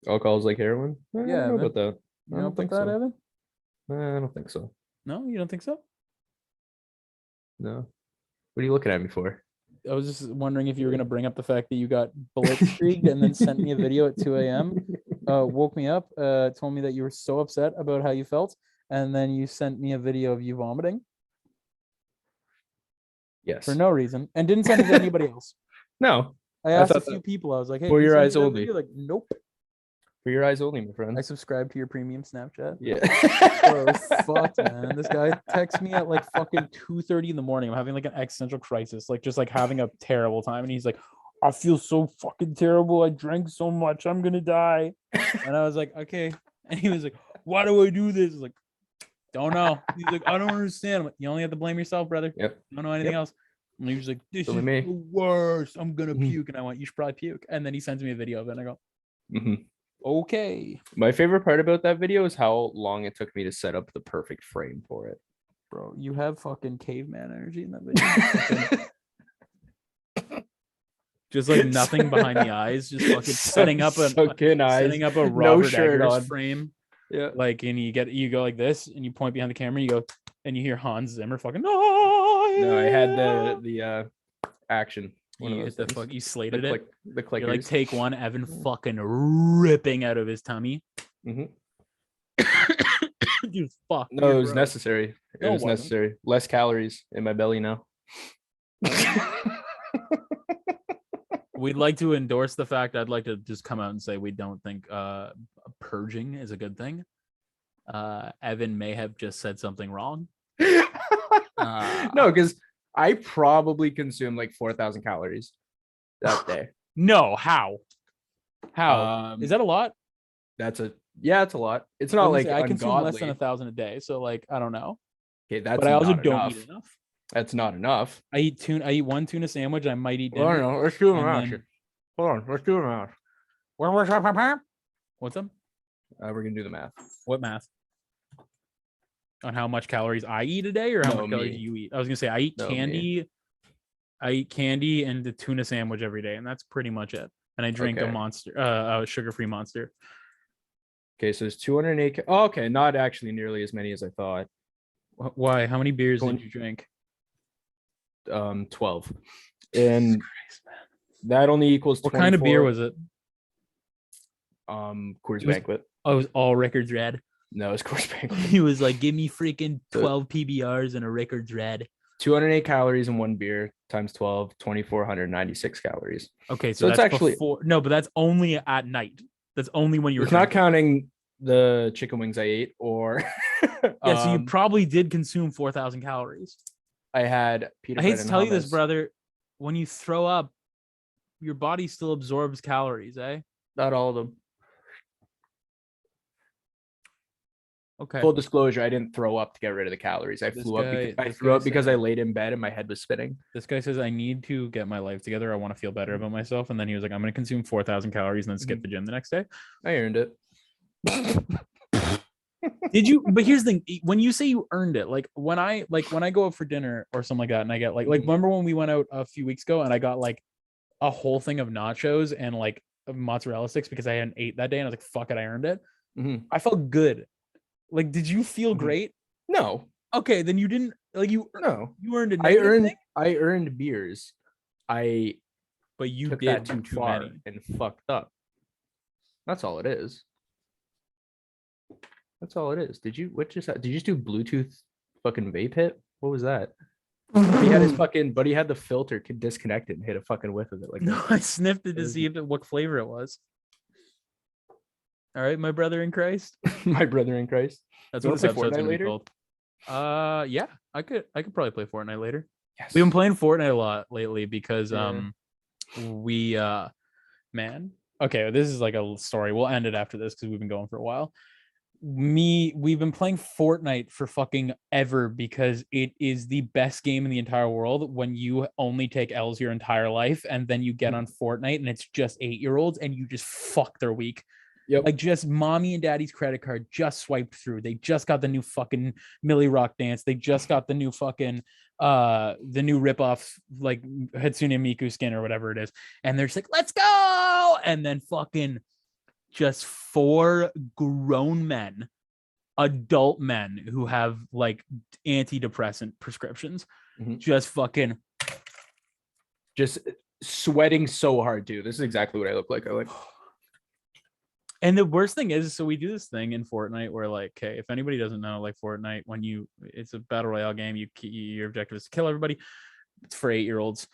alcohol is like heroin. I Yeah, don't know Evan. about that. You I know don't think about that, so. Evan? I don't think so. No, you don't think so? No. What are you looking at me for? I was just wondering if you were going to bring up the fact that you got blitzkrieged and then sent me a video at 2 a.m. Woke me up, told me that you were so upset about how you felt, and then you sent me a video of you vomiting Yes. for no reason, and didn't send it to anybody else. No. I asked a few people. I was like, "Hey, for can you your send me eyes that only. video?" Like, nope. For your eyes only, my friend. I subscribed to your premium Snapchat. Yeah. Bro, fuck, man. This guy texts me at like fucking 2:30 in the morning. I'm having like an existential crisis, like just like having a terrible time. And he's like, I feel so fucking terrible. I drank so much. I'm gonna die. And I was like, okay. And he was like, why do I do this? I was like, don't know. He's like, I don't understand. I'm like, you only have to blame yourself, brother. Yep. I don't know anything else. And he was like, this Only is me. the worst. I'm gonna Mhm. puke. And I went, you should probably puke. And then he sends me a video of it. And I go, Mhm. okay. My favorite part about that video is how long it took me to set up the perfect frame for it. Bro, you have fucking caveman energy in that video. Just like nothing behind the eyes, just fucking setting up a Robert shirt Eggers on. frame. Yeah. Like, and you go like this, and you point behind the camera, and you go, and you hear Hans Zimmer fucking. No, I had the action. One of You those hit the things. fuck. You slated it. The clickers. You're like, take one. Evan fucking ripping out of his tummy. Mhm. Dude, fuck. No, it was necessary. It was necessary. Less calories in my belly now. We'd like to endorse the fact. I'd like to just come out and say we don't think purging is a good thing. Evan may have just said something wrong. No, because I probably consumed like 4,000 calories that day. No, how? Is that a lot? It's a lot. It's not like I consume less than ungodly. 1,000 a day, so like I don't know. Okay, that's but I also not don't enough. eat enough. That's not enough. I eat one tuna sandwich. I might eat Well, I dinner. don't know. Let's do a and math. then- Hold on. Let's do a math. What's up? We're gonna do the math. What math? On how much calories I eat a day, or how No, much calories me. you eat? I was gonna say I eat No, candy. I eat candy and the tuna sandwich every day, and that's pretty much it. And I drink a Okay. Monster, a sugar-free Monster. Okay, so it's 208. Oh, okay, not actually nearly as many as I thought. Why? How many beers did you drink? 12, and that only equals. What kind of beer 24. was it? Coors Banquet. Oh, it was all Rickard's Red. No, it's Coors Banquet. He was like, give me freaking 12 PBRs and a Rickard's Red. 208 calories in one beer times 12, 2,496 calories. Okay, so it's that's actually no, but that's only at night. That's only when you're It's not counting the chicken wings I ate, or yeah. So you probably did consume 4,000 calories. I had pita I bread hate to and tell you this, hummus. brother. When you throw up, your body still absorbs calories, eh? Not all of them. Okay. Full disclosure, I didn't throw up to get rid of the calories. I threw up because I laid in bed and my head was spinning. This guy says, I need to get my life together. I want to feel better about myself. And then he was like, I'm going to consume 4,000 calories and then skip the gym the next day. I earned it. Did you? But here's the thing. When you say you earned it, like when I go out for dinner or something like that, and I get like remember when we went out a few weeks ago and I got like a whole thing of nachos and like mozzarella sticks because I hadn't ate that day, and I was like, fuck it, I earned it. I felt good. Like, did you feel great? No, Okay, then you didn't like you no. earned a negative thing, I earned beers. I but you took did that too far many. and fucked up. That's all it is. That's all it is. Did you just do Bluetooth fucking vape hit? What was that? He had his fucking, but he had the filter disconnected and hit a fucking whiff of it. Like No, that. I sniffed it to see what flavor it was. All right, my brother in Christ. My brother in Christ. That's You what want this to play episode's Fortnite gonna be later? called. Yeah, I could probably play Fortnite later. Yes. We've been playing Fortnite a lot lately because Yeah. we man. Okay, this is like a story. We'll end it after this because we've been going for a while. We've been playing Fortnite for fucking ever because it is the best game in the entire world when you only take L's your entire life and then you get on Fortnite and it's just 8-year-olds and you just fuck their week. Yep. Like just mommy and daddy's credit card just swiped through. They just got the new fucking Millie Rock dance. They just got the new fucking the new ripoff like Hatsune Miku skin or whatever it is. And they're just like, let's go. And then fucking just 4 grown men, adult men who have like antidepressant prescriptions, just fucking just sweating so hard, dude. This is exactly what I look like. I like. And the worst thing is, so we do this thing in Fortnite where like, okay, if anybody doesn't know, like Fortnite, when it's a battle royale game, your objective is to kill everybody. It's for 8-year-olds.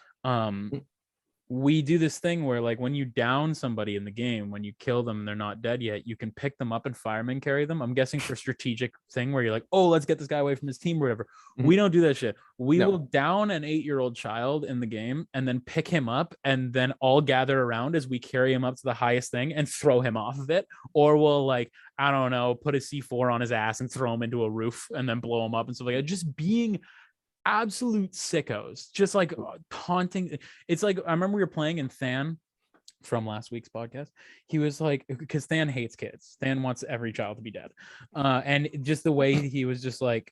We do this thing where like when you down somebody in the game, when you kill them and they're not dead yet, you can pick them up and fireman carry them. I'm guessing for strategic thing where you're like, oh, let's get this guy away from his team or whatever. We don't do that shit. We will down an 8-year-old child in the game and then pick him up and then all gather around as we carry him up to the highest thing and throw him off of it. Or we'll like, I don't know, put a C4 on his ass and throw him into a roof and then blow him up and stuff like that. Just being absolute sickos, just like taunting. It's like I remember we were playing and Than from last week's podcast, he was like, because Than hates kids, Than wants every child to be dead, and just the way he was just like,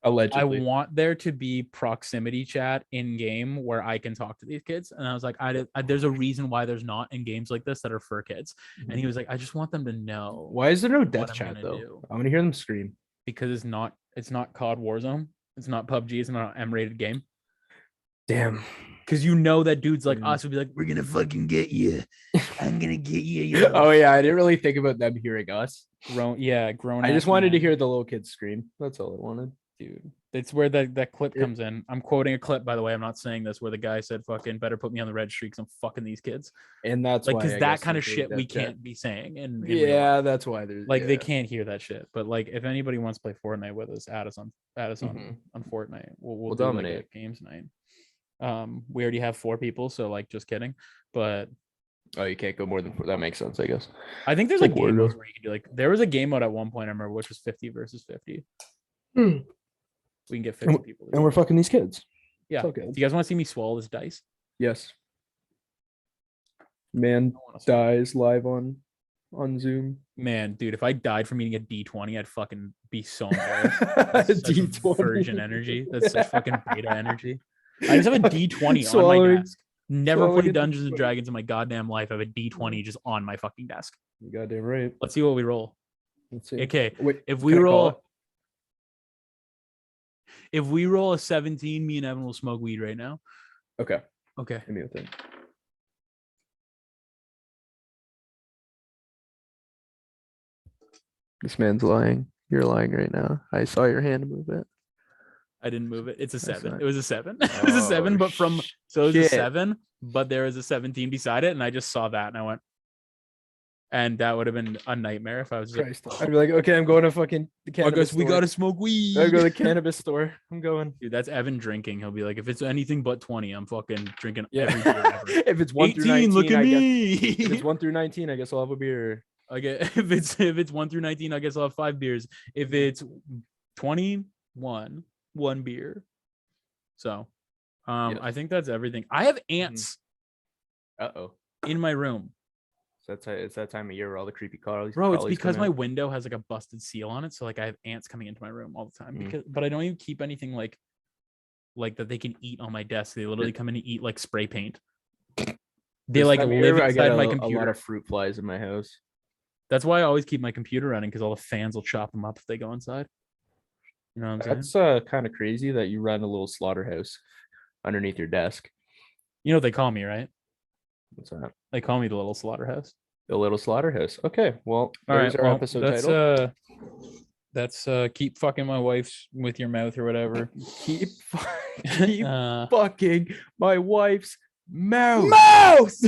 allegedly, I want there to be proximity chat in game where I can talk to these kids. And I was like, there's a reason why there's not in games like this that are for kids. And he was like, I just want them to know. Why is there no death chat though? I want to hear them scream. Because it's not COD Warzone. It's not PUBG. It's not an M-rated game. Damn. Because you know that dudes like us would be like, we're gonna fucking get you. I'm gonna get you. Oh yeah, I didn't really think about them hearing us. Grown. I just wanted to hear the little kids scream. That's all I wanted. Dude, it's where that clip comes in. I'm quoting a clip, by the way. I'm not saying this, where the guy said, "Fucking better put me on the registry because I'm fucking these kids." And that's like, why, because that kind of shit we can't be saying. And yeah, that's why there's like they can't hear that shit. But like, if anybody wants to play Fortnite with us, add us on Fortnite. We'll do dominate like a games night. We already have 4 people, so like, just kidding. But oh, you can't go more than 4. That makes sense, I guess. I think there's like game modes where you can do like, there was a game mode at one point I remember, which was 50 versus 50. We can get 50 people. And we're fucking these kids. Yeah. Okay. Do you guys want to see me swallow this dice? Yes. Man dies live on Zoom. Man, dude, if I died from eating a D20, I'd fucking be so embarrassed. That's D20 virgin energy. That's such fucking beta energy. I just have a D20 on my desk. Never played Dungeons and Dragons in my goddamn life. I have a D20 just on my fucking desk. You goddamn right. Let's see what we roll. Let's see. Okay. Wait, if we roll a 17, me and Evan will smoke weed right now. Okay. Okay. Give me a thing. This man's lying. You're lying right now. I saw your hand move it. I didn't move it. It's a 7. It was a 7. It was a 7, but it was a 7, but there was a 17 beside it, and I just saw that and I went, and that would have been a nightmare if I was like, I'd be like, okay, I'm going to fucking the cannabis store. We gotta smoke weed. I go to the cannabis store. I'm going. Dude, that's Evan drinking. He'll be like, if it's anything but 20, I'm fucking drinking every beer ever. If it's 1 through 19, look at me. If it's 1 through 19, I guess I'll have a beer. If it's 1 through 19, I guess I'll have 5 beers. If it's 21, 1 beer. So I think that's everything. I have ants in my room. So it's that time of year where all the creepy crawlies. Bro, it's because my window has like a busted seal on it, so like I have ants coming into my room all the time. But I don't even keep anything like that they can eat on my desk. They literally come in and eat like spray paint. They like live inside my computer. A lot of fruit flies in my house. That's why I always keep my computer running, because all the fans will chop them up if they go inside. You know what I'm That's saying? kind of crazy that you run a little slaughterhouse underneath your desk. You know what they call me, right? What's that? They call me the little slaughterhouse. The little slaughterhouse. Okay, well, All there's right. our Well, episode title. that's keep fucking my wife's with your mouth or whatever. Keep keep Uh, fucking my wife's mouth. Mouse.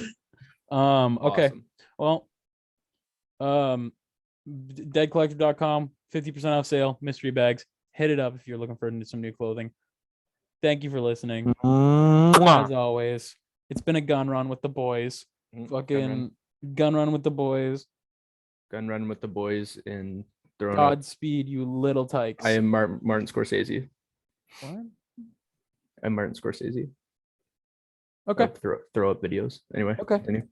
Okay. Awesome. Well, deadcollective.com, 50% off sale, mystery bags. Hit it up if you're looking for some new clothing. Thank you for listening. As always, it's been a gun run with the boys. Fucking gun run with the boys. Gun run with the boys and throwing up. Godspeed, you little tykes. I am Martin Scorsese. What? I'm Martin Scorsese. Okay. Like throw up videos. Anyway, Okay. continue.